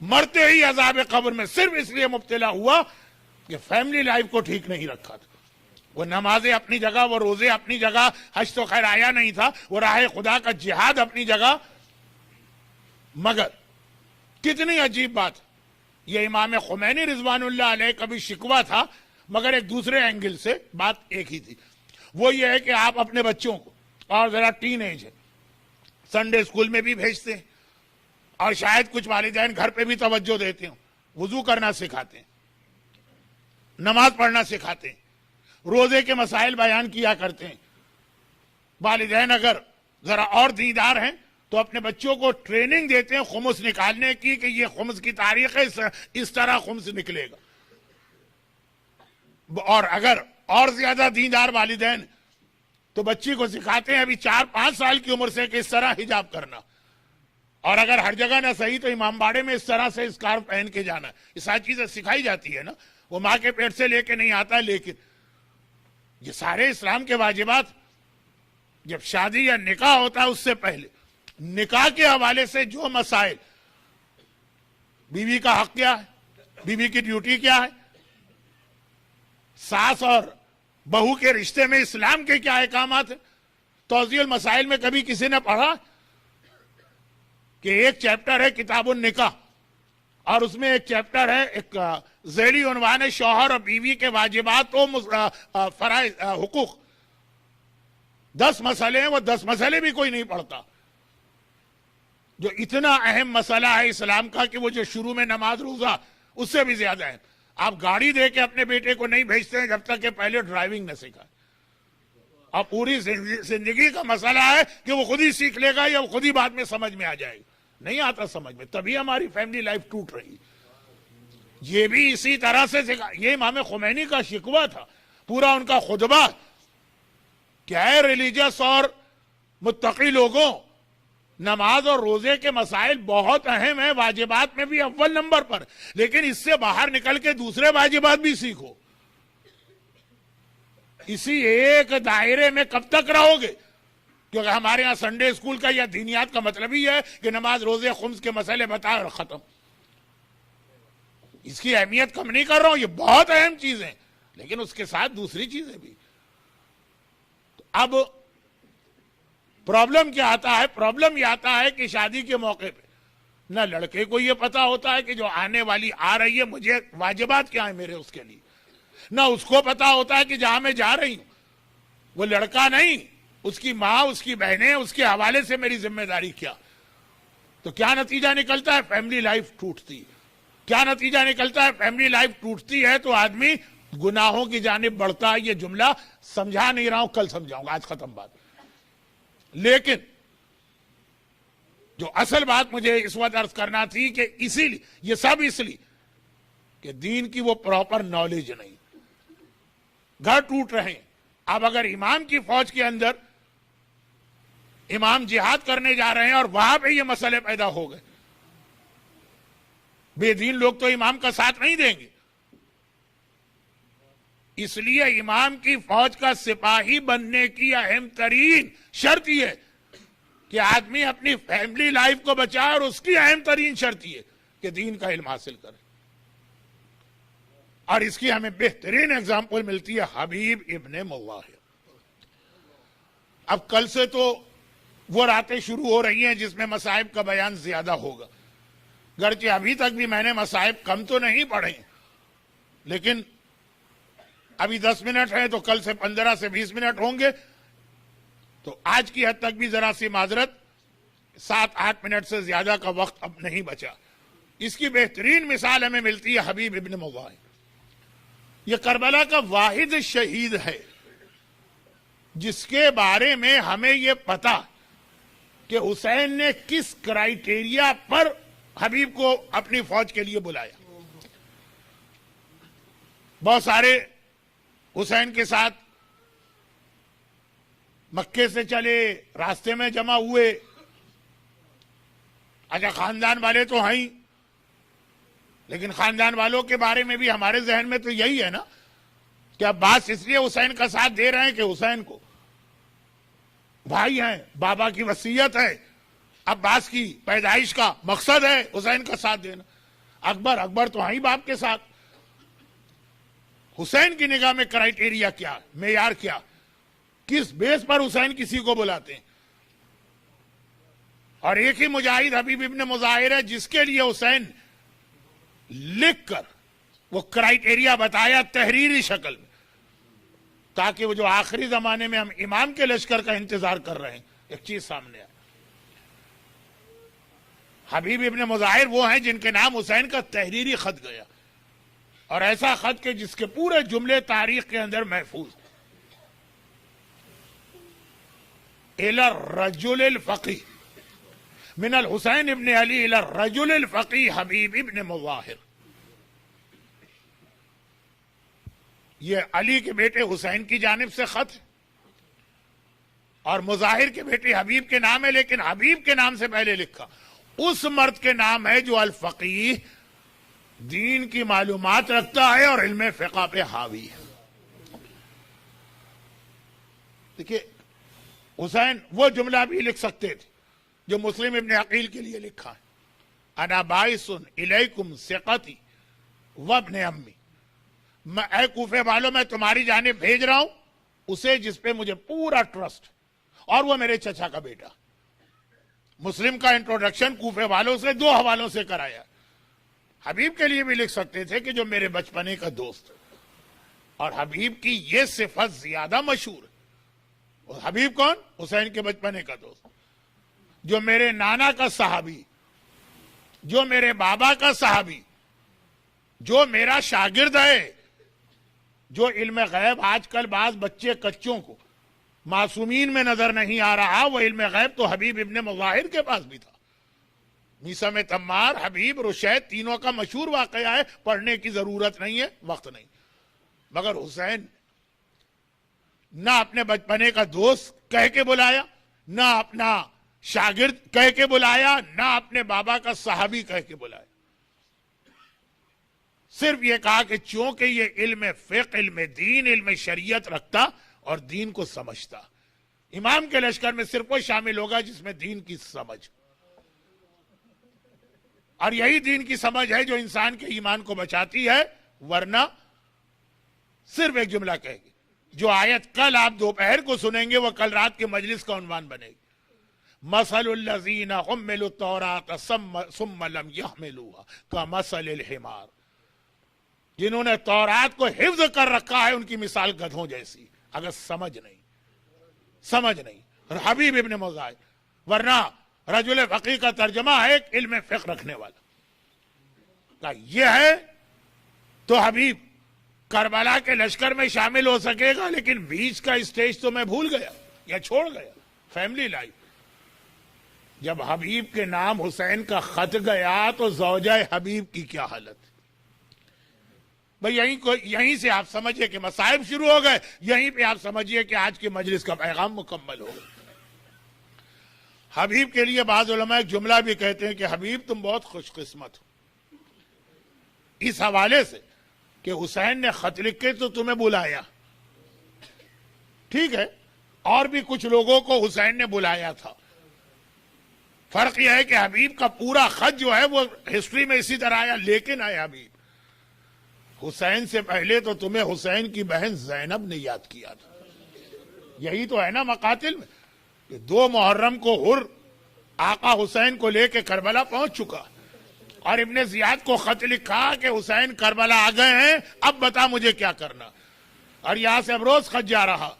مرتے ہی عذاب قبر میں صرف اس لیے مبتلا ہوا کہ فیملی لائف کو ٹھیک نہیں رکھا تھا۔ وہ نمازیں اپنی جگہ، وہ روزے اپنی جگہ، حج تو خیر آیا نہیں تھا، وہ راہ خدا کا جہاد اپنی جگہ، مگر کتنی عجیب بات، یہ امام خمینی رضوان اللہ علیہ کا بھی شکوہ تھا، مگر ایک دوسرے اینگل سے بات ایک ہی تھی، وہ یہ ہے کہ آپ اپنے بچوں کو، اور ذرا ٹین ایج ہے، سنڈے اسکول میں بھی بھیجتے ہیں، اور شاید کچھ والدین گھر پہ بھی توجہ دیتے ہیں، وضو کرنا سکھاتے ہیں، نماز پڑھنا سکھاتے ہیں، روزے کے مسائل بیان کیا کرتے ہیں۔ والدین اگر ذرا اور دیندار ہیں تو اپنے بچوں کو ٹریننگ دیتے ہیں خمس نکالنے کی کہ یہ خمس کی تاریخ ہے، اس طرح خمس نکلے گا۔ اور اگر اور زیادہ دیندار والدین تو بچی کو سکھاتے ہیں ابھی 4-5 سال کی عمر سے کہ اس طرح حجاب کرنا، اور اگر ہر جگہ نہ صحیح تو امام باڑے میں اس طرح سے اسکارف پہن کے جانا، یہ ساری چیزیں سکھائی جاتی ہے نا، وہ ماں کے پیٹ سے لے کے نہیں آتا، لیکن یہ سارے اسلام کے واجبات جب شادی یا نکاح ہوتا ہے اس سے پہلے نکاح کے حوالے سے جو مسائل، بیوی کا حق کیا ہے، بیوی کی ڈیوٹی کیا ہے، ساس اور بہو کے رشتے میں اسلام کے کیا احکامات ہیں، توضیح المسائل میں کبھی کسی نے پڑھا کہ ایک چیپٹر ہے کتاب النکاح اور اس میں ایک چیپٹر ہے، ایک ذیلی عنوان ہے شوہر اور بیوی کے واجبات و فرائض حقوق، 10 مسئلے ہیں, وہ 10 مسئلے بھی کوئی نہیں پڑھتا. جو اتنا اہم مسئلہ ہے اسلام کا کہ وہ جو شروع میں نماز روزہ اس سے بھی زیادہ ہے. آپ گاڑی دے کے اپنے بیٹے کو نہیں بھیجتے ہیں جب تک کہ پہلے ڈرائیونگ نہ سیکھا. اب پوری زندگی کا مسئلہ ہے کہ وہ خود ہی سیکھ لے گا یا وہ خود ہی بعد میں سمجھ میں آ جائے گا. نہیں آتا سمجھ میں, تبھی ہماری فیملی لائف ٹوٹ رہی. یہ بھی اسی طرح سے سیکھا. یہ امام خمینی کا شکوہ تھا, پورا ان کا خطبہ کیا ہے, ریلیجس اور متقی لوگوں, نماز اور روزے کے مسائل بہت اہم ہیں, واجبات میں بھی اول نمبر پر, لیکن اس سے باہر نکل کے دوسرے واجبات بھی سیکھو. اسی ایک دائرے میں کب تک رہو گے؟ کیونکہ ہمارے ہاں سنڈے اسکول کا یا دینیات کا مطلب ہی ہے کہ نماز روزے خمس کے مسئلے بتائے اور ختم. اس کی اہمیت کم نہیں کر رہا ہوں, یہ بہت اہم چیز ہے, لیکن اس کے ساتھ دوسری چیزیں بھی. اب پرابلم کیا آتا ہے؟ پرابلم یہ آتا ہے کہ شادی کے موقع پہ نہ لڑکے کو یہ پتا ہوتا ہے کہ جو آنے والی آ رہی ہے مجھے واجبات کیا ہیں میرے اس کے لیے, نہ اس کو پتا ہوتا ہے کہ جہاں میں جا رہی ہوں وہ لڑکا نہیں, اس کی ماں, اس کی بہنیں, اس کے حوالے سے میری ذمہ داری کیا. تو کیا نتیجہ نکلتا ہے؟ فیملی لائف ٹوٹتی. کیا نتیجہ نکلتا ہے؟ فیملی لائف ٹوٹتی ہے تو آدمی گناہوں کی جانب بڑھتا ہے. یہ جملہ سمجھا نہیں رہا ہوں, کل سمجھاؤں گا, آج ختم بات. لیکن جو اصل بات مجھے اس وقت عرض کرنا تھی کہ اسی لیے یہ سب اس لیے کہ دین کی وہ پراپر نالج نہیں, گھر ٹوٹ رہے ہیں. اب اگر امام کی فوج کے اندر امام جہاد کرنے جا رہے ہیں اور وہاں پہ یہ مسئلے پیدا ہو گئے, بے دین لوگ تو امام کا ساتھ نہیں دیں گے. اس لیے امام کی فوج کا سپاہی بننے کی اہم ترین شرط یہ ہے کہ آدمی اپنی فیملی لائف کو بچائے, اور اس کی اہم ترین شرط یہ کہ دین کا علم حاصل کرے. اور اس کی ہمیں بہترین اگزامپل ملتی ہے حبیب ابن مظاہر. اب کل سے تو وہ راتیں شروع ہو رہی ہیں جس میں مصائب کا بیان زیادہ ہوگا, گرچہ ابھی تک بھی میں نے مصائب کم تو نہیں پڑھے, لیکن ابھی 10 منٹ ہیں تو کل سے 15 سے 20 منٹ ہوں گے, تو آج کی حد تک بھی ذرا سی معذرت, 7-8 منٹ سے زیادہ کا وقت اب نہیں بچا. اس کی بہترین مثال ہمیں ملتی ہے حبیب ابن مظاہر. یہ کربلا کا واحد شہید ہے جس کے بارے میں ہمیں یہ پتا کہ حسین نے کس کرائیٹیریا پر حبیب کو اپنی فوج کے لیے بلایا. بہت سارے حسین کے ساتھ مکے سے چلے, راستے میں جمع ہوئے. اچھا خاندان والے تو ہیں, لیکن خاندان والوں کے بارے میں بھی ہمارے ذہن میں تو یہی ہے نا کہ عباس اس لیے حسین کا ساتھ دے رہے ہیں کہ حسین کو بھائی ہیں, بابا کی وصیت ہے, عباس کی پیدائش کا مقصد ہے حسین کا ساتھ دینا. اکبر تو ہیں باپ کے ساتھ. حسین کی نگاہ میں کرائیٹیریا کیا, معیار کیا, کس بیس پر حسین کسی کو بلاتے ہیں؟ اور ایک ہی مجاہد حبیب ابن مظاہر ہے جس کے لیے حسین لکھ کر وہ کرائیٹیریا بتایا تحریری شکل میں, تاکہ وہ جو آخری زمانے میں ہم امام کے لشکر کا انتظار کر رہے ہیں ایک چیز سامنے آئے. حبیب ابن مظاہر وہ ہیں جن کے نام حسین کا تحریری خط گیا, اور ایسا خط کہ جس کے پورے جملے تاریخ کے اندر محفوظ. الى الرجل الفقی من الحسین ابن علی الى الرجل الفقی حبیب ابن مظاہر. یہ علی کے بیٹے حسین کی جانب سے خط ہے, اور مظاہر کے بیٹے حبیب کے نام ہے, لیکن حبیب کے نام سے پہلے لکھا اس مرد کے نام ہے جو الفقیہ, دین کی معلومات رکھتا ہے اور علم فقہ پہ حاوی ہے. دیکھیے حسین وہ جملہ بھی لکھ سکتے تھے جو مسلم ابن عقیل کے لیے لکھا ہے, انا باعث الیکم ثقتی وابن امی, اے کوفے والوں میں تمہاری جانب بھیج رہا ہوں اسے جس پہ مجھے پورا ٹرسٹ, اور وہ میرے چچا کا بیٹا. مسلم کا انٹروڈکشن کوفے والوں سے 2 حوالوں سے کرایا. حبیب کے لیے بھی لکھ سکتے تھے کہ جو میرے بچپنے کا دوست, اور حبیب کی یہ صفت زیادہ مشہور اور حبیب کون؟ حسین کے بچپنے کا دوست، جو میرے نانا کا صحابی، جو میرے بابا کا صحابی، جو میرا شاگرد ہے، جو علم غیب آج کل بعض بچے کچوں کو معصومین میں نظر نہیں آ رہا، وہ علم غیب تو حبیب ابن مظاہر کے پاس بھی تھا۔ میثم تمار، حبیب، رشید، تینوں کا مشہور واقعہ ہے، پڑھنے کی ضرورت نہیں ہے، وقت نہیں۔ مگر حسین نہ اپنے بچپنے کا دوست کہہ کے بلایا، نہ اپنا شاگرد کہہ کے بلایا، نہ اپنے بابا کا صحابی کہہ کے بلایا، صرف یہ کہا کہ چونکہ یہ علم فقہ، علم دین، علم شریعت رکھتا اور دین کو سمجھتا۔ امام کے لشکر میں صرف وہ شامل ہوگا جس میں دین کی سمجھ، اور یہی دین کی سمجھ ہے جو انسان کے ایمان کو بچاتی ہے، ورنہ صرف ایک جملہ کہے گی، جو آیت کل آپ دوپہر کو سنیں گے وہ کل رات کے مجلس کا عنوان بنے گی۔ مثل الذین حملوا التوراۃ ثم لم یحملوها کمثل الحمار، جنہوں نے تورات کو حفظ کر رکھا ہے ان کی مثال گدھوں جیسی، اگر سمجھ نہیں۔ اور حبیب ابن مظاہر، ورنہ رجل فقیہ کا ترجمہ ہے ایک علم فقہ رکھنے والا، یہ ہے تو حبیب کربلا کے لشکر میں شامل ہو سکے گا، لیکن بیچ کا اسٹیج تو میں بھول گیا یا چھوڑ گیا، فیملی لائف۔ جب حبیب کے نام حسین کا خط گیا تو زوجہ حبیب کی کیا حالت؟ بھئی یہیں سے آپ سمجھئے کہ مصائب شروع ہو گئے، یہیں پہ آپ سمجھئے کہ آج کی مجلس کا پیغام مکمل ہو گیا۔ حبیب کے لیے بعض علماء ایک جملہ بھی کہتے ہیں کہ حبیب تم بہت خوش قسمت ہو، اس حوالے سے کہ حسین نے خط لکھ کے تو تمہیں بلایا، ٹھیک ہے، اور بھی کچھ لوگوں کو حسین نے بلایا تھا، فرق یہ ہے کہ حبیب کا پورا خط جو ہے وہ ہسٹری میں اسی طرح آیا، لیکن آیا حبیب حسین سے پہلے تو تمہیں حسین کی بہن زینب نے یاد کیا تھا۔ یہی تو ہے نا مقاتل میں کہ 2 محرم کو حر آقا حسین کو لے کے کربلا پہنچ چکا، اور ابن زیاد کو خط لکھا کہ حسین کربلا آ گئے ہیں، اب بتا مجھے کیا کرنا، اور یہاں سے اب روز خط جا رہا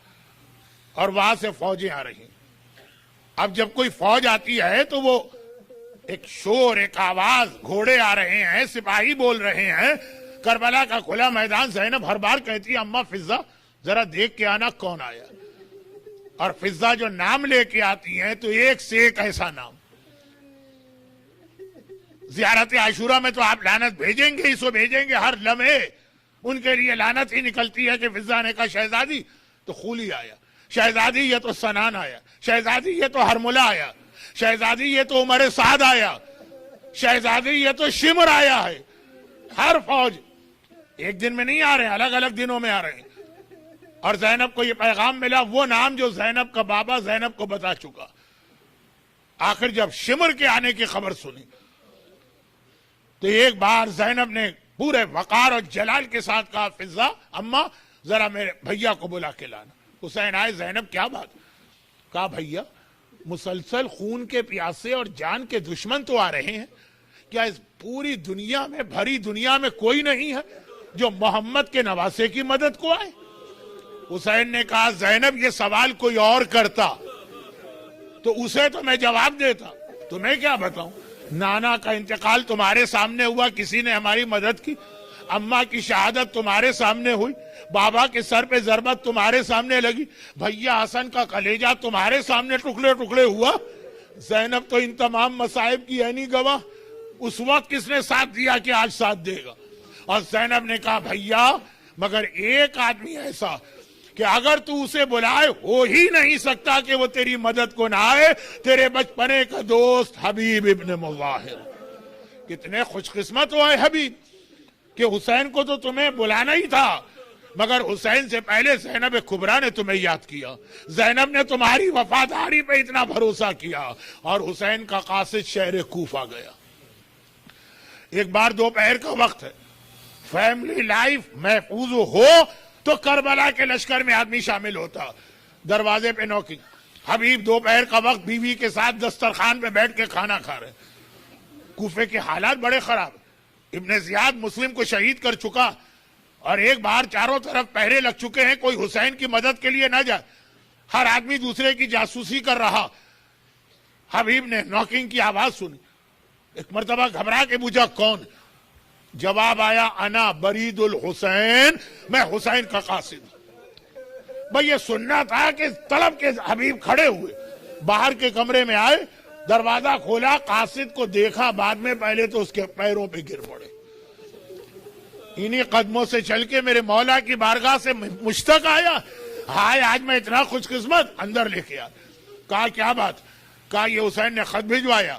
اور وہاں سے فوجیں آ رہی ہیں۔ اب جب کوئی فوج آتی ہے تو وہ ایک شور، ایک آواز، گھوڑے آ رہے ہیں، سپاہی بول رہے ہیں، کربلا کا کھلا میدان، زینب ہر بار کہتی ہے اماں فضہ ذرا دیکھ کے آنا کون آیا، اور فضہ جو نام لے کے آتی ہیں تو ایک سے ایک ایسا نام۔ زیارت عاشورہ میں تو آپ لعنت بھیجیں گے، اسو بھیجیں گے، ہر لمحے ان کے لیے لعنت ہی نکلتی ہے کہ فضہ نے کہا شہزادی تو خولی آیا، شہزادی یہ تو سنان آیا، شہزادی یہ تو ہرملہ آیا، شہزادی یہ تو عمر سعد آیا، شہزادی یہ تو شمر آیا ہے۔ ہر فوج ایک دن میں نہیں آ رہے ہیں، الگ الگ دنوں میں آ رہے ہیں، اور زینب کو یہ پیغام ملا، وہ نام جو زینب کا بابا زینب کو بتا چکا۔ آخر جب شمر کے آنے کی خبر سنی تو ایک بار زینب نے پورے وقار اور جلال کے ساتھ کہا فضہ اماں ذرا میرے بھیا کو بلا کے لانا۔ حسین آئے، زینب کیا بات؟ کہا بھیا مسلسل خون کے پیاسے اور جان کے دشمن تو آ رہے ہیں، کیا اس پوری دنیا میں، بھری دنیا میں کوئی نہیں ہے جو محمد کے نواسے کی مدد کو آئے؟ حسین نے کہا زینب یہ سوال کوئی اور کرتا تو اسے تو میں جواب دیتا، تمہیں کیا بتاؤں؟ نانا کا انتقال تمہارے سامنے ہوا، کسی نے ہماری مدد کی، اماں کی شہادت تمہارے سامنے ہوئی، بابا کے سر پہ ضربت تمہارے سامنے لگی، بھیا حسن کا کلیجہ تمہارے سامنے ٹکڑے ٹکڑے ہوا، زینب تو ان تمام مصائب کی ہے نہیں گواہ، اس وقت کس نے ساتھ دیا کہ آج ساتھ دے گا؟ اور زینب نے کہا بھیا مگر ایک آدمی ایسا کہ اگر تو اسے بلائے ہو ہی نہیں سکتا کہ وہ تیری مدد کو نہ آئے، تیرے بچپنے کا دوست حبیب ابن مظاہر۔ کتنے خوش قسمت ہوئے حبیب کہ حسین کو تو تمہیں بلانا ہی تھا، مگر حسین سے پہلے زینب کبریٰ نے تمہیں یاد کیا، زینب نے تمہاری وفاداری پہ اتنا بھروسہ کیا، اور حسین کا قاصد شہر کوفہ گیا۔ ایک بار دوپہر کا وقت ہے، فیملی لائف محفوظ ہو تو کربلا کے لشکر میں آدمی شامل ہوتا، دروازے پہ نوکنگ، حبیب دوپہر کا وقت بیوی کے ساتھ دسترخوان پہ بیٹھ کے کھانا کھا رہے، کوفے کے حالات بڑے خراب، ابن زیاد مسلم کو شہید کر چکا، اور ایک بار چاروں طرف پہرے لگ چکے ہیں، کوئی حسین کی مدد کے لیے نہ جائے۔ ہر آدمی دوسرے کی جاسوسی کر رہا. حبیب نے ناکنگ کی آواز سنی. ایک مرتبہ گھبرا کے پوچھا کون؟ جواب آیا انا برید الحسین، میں حسین کا قاصد. بھئی یہ سننا تھا کہ طلب کے حبیب کھڑے ہوئے، باہر کے کمرے میں آئے، دروازہ کھولا، قاصد کو دیکھا، بعد میں پہلے تو اس کے پیروں پہ گر پڑے. انہی قدموں سے چل کے میرے مولا کی بارگاہ سے مشتاق آیا. ہائے آج میں اتنا خوش قسمت. اندر لے کے آیا. کہا کیا بات؟ کہا یہ حسین نے خط بھجوایا.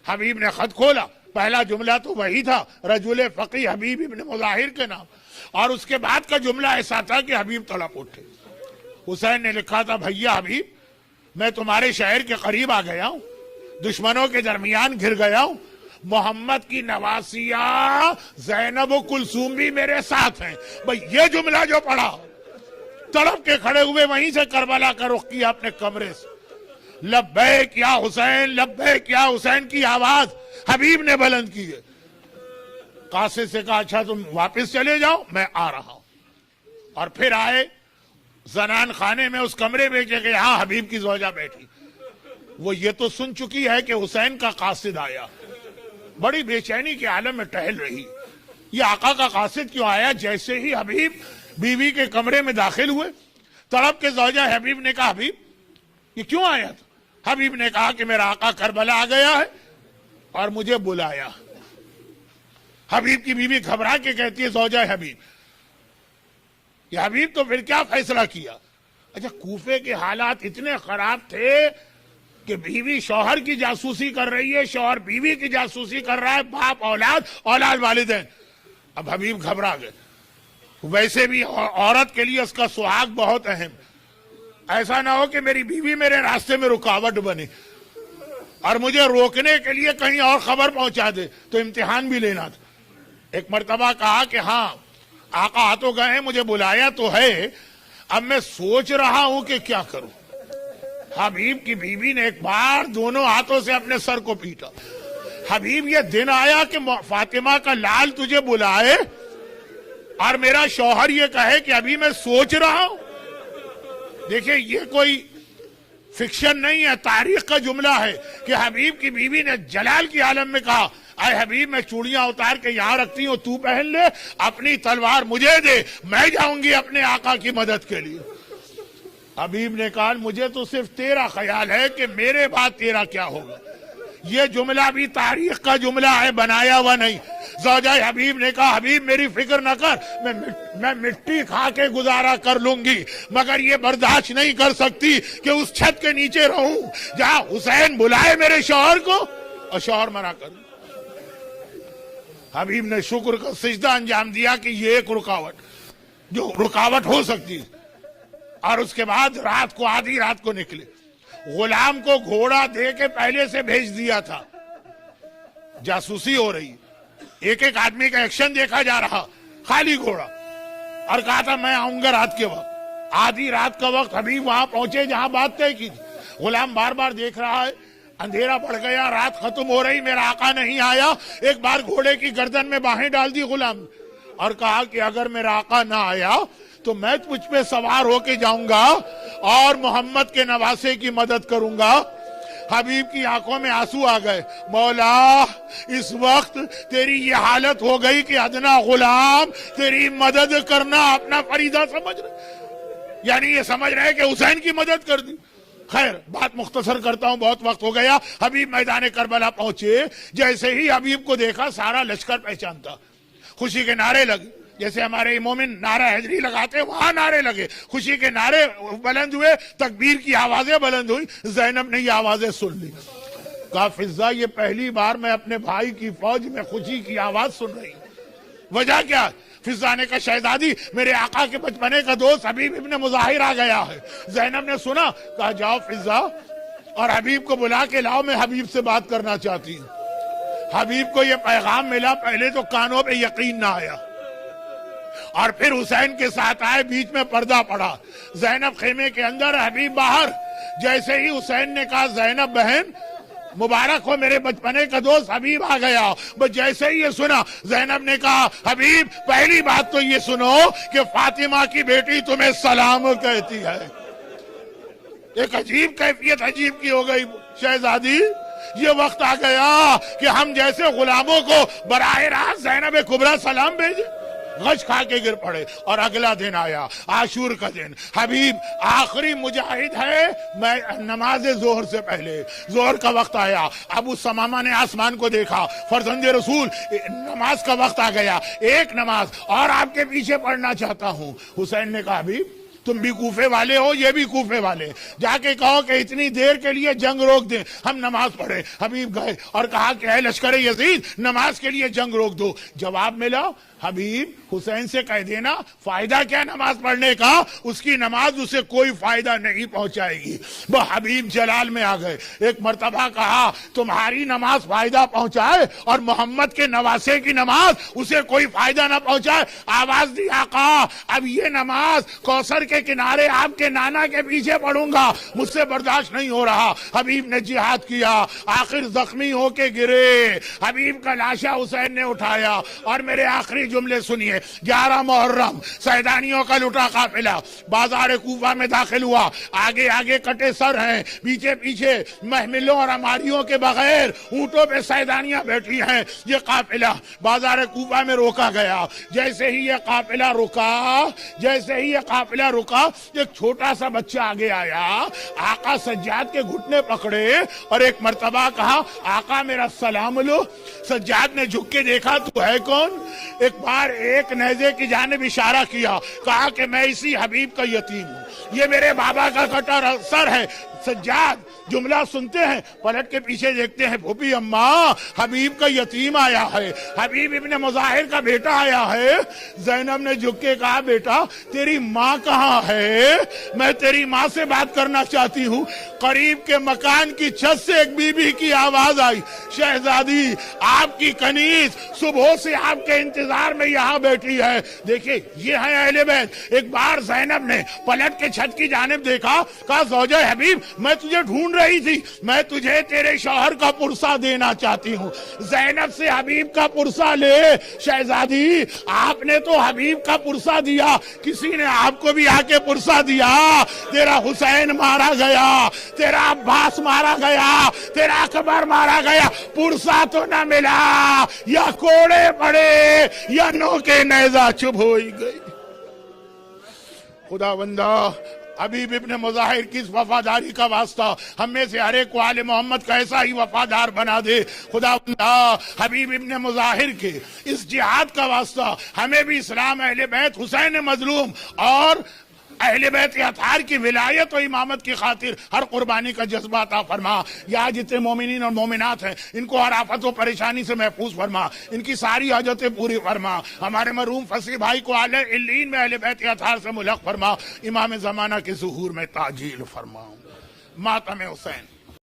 حبیب نے خط کھولا، پہلا جملہ تو وہی تھا، رجل فقی حبیب ابن مظاہر کے نام، اور اس کے بعد کا جملہ ایسا تھا کہ حبیب تڑپ اٹھے. حسین نے لکھا تھا بھیا حبیب میں تمہارے شہر کے قریب آ گیا ہوں، دشمنوں کے درمیان گھر گیا ہوں، محمد کی نواسیہ زینب و کلثوم بھی میرے ساتھ ہیں. بھئی یہ جملہ جو پڑھا، تڑپ کے کھڑے ہوئے وہیں سے کربلا کا رخ کیا اپنے کمرے سے. لبیک یا حسین، لبیک یا حسین کی آواز حبیب نے بلند کی ہے. قاصد سے کہا اچھا تم واپس چلے جاؤ، میں آ رہا ہوں. اور پھر آئے زنان خانے میں، اس کمرے میں کہ یہاں حبیب کی زوجہ بیٹھی. وہ یہ تو سن چکی ہے کہ حسین کا قاصد آیا، بڑی بے چینی کے عالم میں ٹہل رہی. یہ آقا کا قاصد کیوں آیا؟ جیسے ہی حبیب بیوی کے کمرے میں داخل ہوئے، تڑپ کے زوجہ حبیب نے کہا حبیب یہ کیوں آیا تھا؟ حبیب نے کہا کہ میرا آقا کربلا آ گیا ہے اور مجھے بلایا. حبیب کی بیوی گھبرا کے کہتی ہے زوجہ حبیب، یہ حبیب تو پھر کیا فیصلہ کیا؟ اچھا کوفے کے حالات اتنے خراب تھے کہ بیوی شوہر کی جاسوسی کر رہی ہے، شوہر بیوی کی جاسوسی کر رہا ہے، باپ اولاد، اولاد والدین. اب حبیب گھبرا گئے. ویسے بھی عورت کے لیے اس کا سہاگ بہت اہم، ایسا نہ ہو کہ میری بیوی میرے راستے میں رکاوٹ بنے اور مجھے روکنے کے لیے کہیں اور خبر پہنچا دے، تو امتحان بھی لینا تھا. ایک مرتبہ کہا کہ ہاں آقا آ تو گئے ہیں، مجھے بلایا تو ہے، اب میں سوچ رہا ہوں کہ کیا کروں. حبیب کی بیوی نے ایک بار دونوں ہاتھوں سے اپنے سر کو پیٹا. حبیب یہ دن آیا کہ فاطمہ کا لال تجھے بلائے اور میرا شوہر یہ کہے کہ ابھی میں سوچ رہا ہوں. دیکھیں یہ کوئی فکشن نہیں ہے، تاریخ کا جملہ ہے کہ حبیب کی بیوی نے جلال کی عالم میں کہا اے حبیب میں چوڑیاں اتار کے یہاں رکھتی ہوں، تو پہن لے، اپنی تلوار مجھے دے، میں جاؤں گی اپنے آقا کی مدد کے لیے. حبیب نے کہا مجھے تو صرف تیرا خیال ہے کہ میرے بعد تیرا کیا ہوگا. یہ جملہ بھی تاریخ کا جملہ ہے، بنایا ہوا نہیں. زوجہ حبیب نے کہا حبیب میری فکر نہ کر، میں مٹی کھا کے گزارا کر لوں گی، مگر یہ برداشت نہیں کر سکتی کہ اس چھت کے نیچے رہوں جہاں حسین بلائے میرے شوہر کو اور شوہر منع کر. حبیب نے شکر کا سجدہ انجام دیا کہ یہ ایک رکاوٹ جو رکاوٹ ہو سکتی ہے. اور اس کے بعد رات کو آدھی رات کو نکلے. غلام کو گھوڑا دے کے پہلے سے بھیج دیا تھا، جاسوسی ہو رہی، ایک ایک آدمی کا ایکشن دیکھا جا رہا، خالی گھوڑا، اور کہا تھا میں آؤں گا رات کے وقت. آدھی رات کا وقت حبیب وہاں پہنچے جہاں بات طے کی تھی. غلام بار بار دیکھ رہا ہے، اندھیرا پڑ گیا، رات ختم ہو رہی، میرا آقا نہیں آیا. ایک بار گھوڑے کی گردن میں باہیں ڈال دی غلام اور کہا کہ اگر میرا آقا نہ آیا تو میں تجھ پہ سوار ہو کے جاؤں گا اور محمد کے نواسے کی مدد کروں گا. حبیب کی آنکھوں میں آنسو آ گئے. مولا اس وقت تیری یہ حالت ہو گئی کہ ادنا غلام تیری مدد کرنا اپنا فریضہ سمجھ رہے، یعنی یہ سمجھ رہے کہ حسین کی مدد کر دی. خیر بات مختصر کرتا ہوں، بہت وقت ہو گیا. حبیب میدان کربلا پہنچے، جیسے ہی حبیب کو دیکھا سارا لشکر پہچانتا، خوشی کے نعرے لگے، جیسے ہمارے مومن نعرہ حیدری لگاتے وہاں نعرے لگے، خوشی کے نعرے بلند ہوئے، تکبیر کی آوازیں بلند ہوئی. زینب نے یہ آوازیں سن لی. کہا فضہ یہ پہلی بار میں اپنے بھائی کی فوج میں خوشی کی آواز سن رہی. وجہ کیا؟ فضہ نے کہا شہزادی میرے آقا کے بچپنے کا دوست حبیب ابن مظاہر آ گیا ہے. زینب نے سنا، کہا جاؤ فضہ اور حبیب کو بلا کے لاؤ، میں حبیب سے بات کرنا چاہتی ہوں. حبیب کو یہ پیغام ملا، پہلے تو کانوں پہ یقین نہ آیا اور پھر حسین کے ساتھ آئے، بیچ میں پردہ پڑا. زینب خیمے کے اندر، حبیب باہر. جیسے ہی حسین نے کہا زینب بہن مبارک ہو، میرے بچپنے کا دوست حبیب آ گیا. بس جیسے ہی یہ سنا، زینب نے کہا حبیب پہلی بات تو یہ سنو کہ فاطمہ کی بیٹی تمہیں سلام کہتی ہے. ایک عجیب کیفیت عجیب کی ہو گئی شہزادی، یہ وقت آ گیا کہ ہم جیسے غلاموں کو براہ راست زینب کبریٰ سلام بھیجے، غش کھا کے گر پڑے۔ اور اگلا دن آیا، عاشور کا دن، حبیب آخری مجاہد ہے، میں نماز ظہر سے پہلے، ظہر کا وقت آیا، ابو سمامہ نے آسمان کو دیکھا، فرزند رسول نماز کا وقت آ گیا، ایک نماز اور آپ کے پیچھے پڑھنا چاہتا ہوں۔ حسین نے کہا حبیب تم بھی کوفے والے ہو، یہ بھی کوفے والے، جا کے کہو کہ اتنی دیر کے لیے جنگ روک دیں، ہم نماز پڑھے۔ حبیب گئے اور کہا کہ اے لشکر یزید نماز کے لیے جنگ روک دو۔ جواب ملا حبیب حسین سے کہہ دینا فائدہ کیا نماز پڑھنے کا، اس کی نماز اسے کوئی فائدہ نہیں پہنچائے گی۔ وہ حبیب جلال میں آ گئے، ایک مرتبہ کہا تمہاری نماز فائدہ پہنچائے اور محمد کے نواسے کی نماز اسے کوئی فائدہ نہ پہنچائے۔ آواز دی آقا اب یہ نماز کوثر کے کنارے آپ کے نانا کے پیچھے پڑھوں گا، مجھ سے برداشت نہیں ہو رہا۔ حبیب نے جہاد کیا، آخر زخمی ہو کے گرے، حبیب کا لاشا حسین نے اٹھایا۔ اور میرے آخری جملے سنیے، 11 محرم سیدانیوں کا لٹا قافلہ بازار کوفہ میں داخل ہوا، آگے آگے کٹے سر ہیں، پیچھے پیچھے محملوں اور اماریوں کے بغیر اونٹوں پہ سیدانیاں بیٹھی ہیں۔ یہ قافلہ بازار کوفہ میں روکا گیا۔ جیسے ہی یہ قافلہ رکا، ایک چھوٹا سا بچہ آگے آیا، آقا سجاد کے گھٹنے پکڑے اور ایک مرتبہ کہا آقا میرا سلام لو۔ سجاد نے جھک کے دیکھا تو ہے کون؟ ایک بار ایک نیزے کی جانب اشارہ کیا، کہا کہ میں اسی حبیب کا یتیم ہوں، یہ میرے بابا کا کٹا سر ہے۔ سجاد جملہ سنتے ہیں، پلٹ کے پیچھے دیکھتے ہیں، پھوپھی اماں حبیب کا یتیم آیا ہے، حبیب ابن مظاہر کا بیٹا آیا ہے۔ زینب نے جھک کے کہا بیٹا تیری ماں کہاں ہے؟ میں تیری ماں سے بات کرنا چاہتی ہوں۔ قریب کے مکان کی چھت سے ایک بی بی کی آواز آئی، شہزادی آپ کی کنیز صبح سے آپ کے انتظار میں یہاں بیٹھی ہے۔ دیکھیں یہ ہے اہل بیت۔ ایک بار زینب نے پلٹ کے چھت کی جانب دیکھا، کہا زوجہ حبیب میں تجھے ڈھونڈ رہی تھی، میں تجھے تیرے شوہر کا پرسہ دینا چاہتی ہوں۔ زینب سے حبیب کا پرسہ لے۔ شہزادی آپ نے تو حبیب کا پرسہ دیا، کسی نے آپ کو بھی آ کے پرسہ دیا، تیرا حسین مارا گیا، تیرا عباس مارا گیا، تیرا اکبر مارا گیا، پرسہ تو نہ ملا، یا کوڑے پڑے یا نوکے نیزہ چبھ ہوئی گئی۔ خدا بندہ حبیب ابن مظاہر کی اس وفاداری کا واسطہ ہم میں سے ہر ایک کو آل محمد کا ایسا ہی وفادار بنا دے۔ خدا بندہ حبیب ابن مظاہر کے اس جہاد کا واسطہ ہمیں بھی اسلام، اہل بیت، حسین مظلوم اور اہل بیت اطہار کی ولایت و امامت کی خاطر ہر قربانی کا جذبہ عطا فرما۔ یا جتنے مومنین اور مومنات ہیں ان کو ہر آفت و پریشانی سے محفوظ فرما، ان کی ساری حاجتیں پوری فرما۔ ہمارے مرحوم فصیح بھائی کو اعلی علین میں اہل بیت اطہار سے ملحق فرما، امام زمانہ کے ظہور میں تعجیل فرما۔ ماتم حسین۔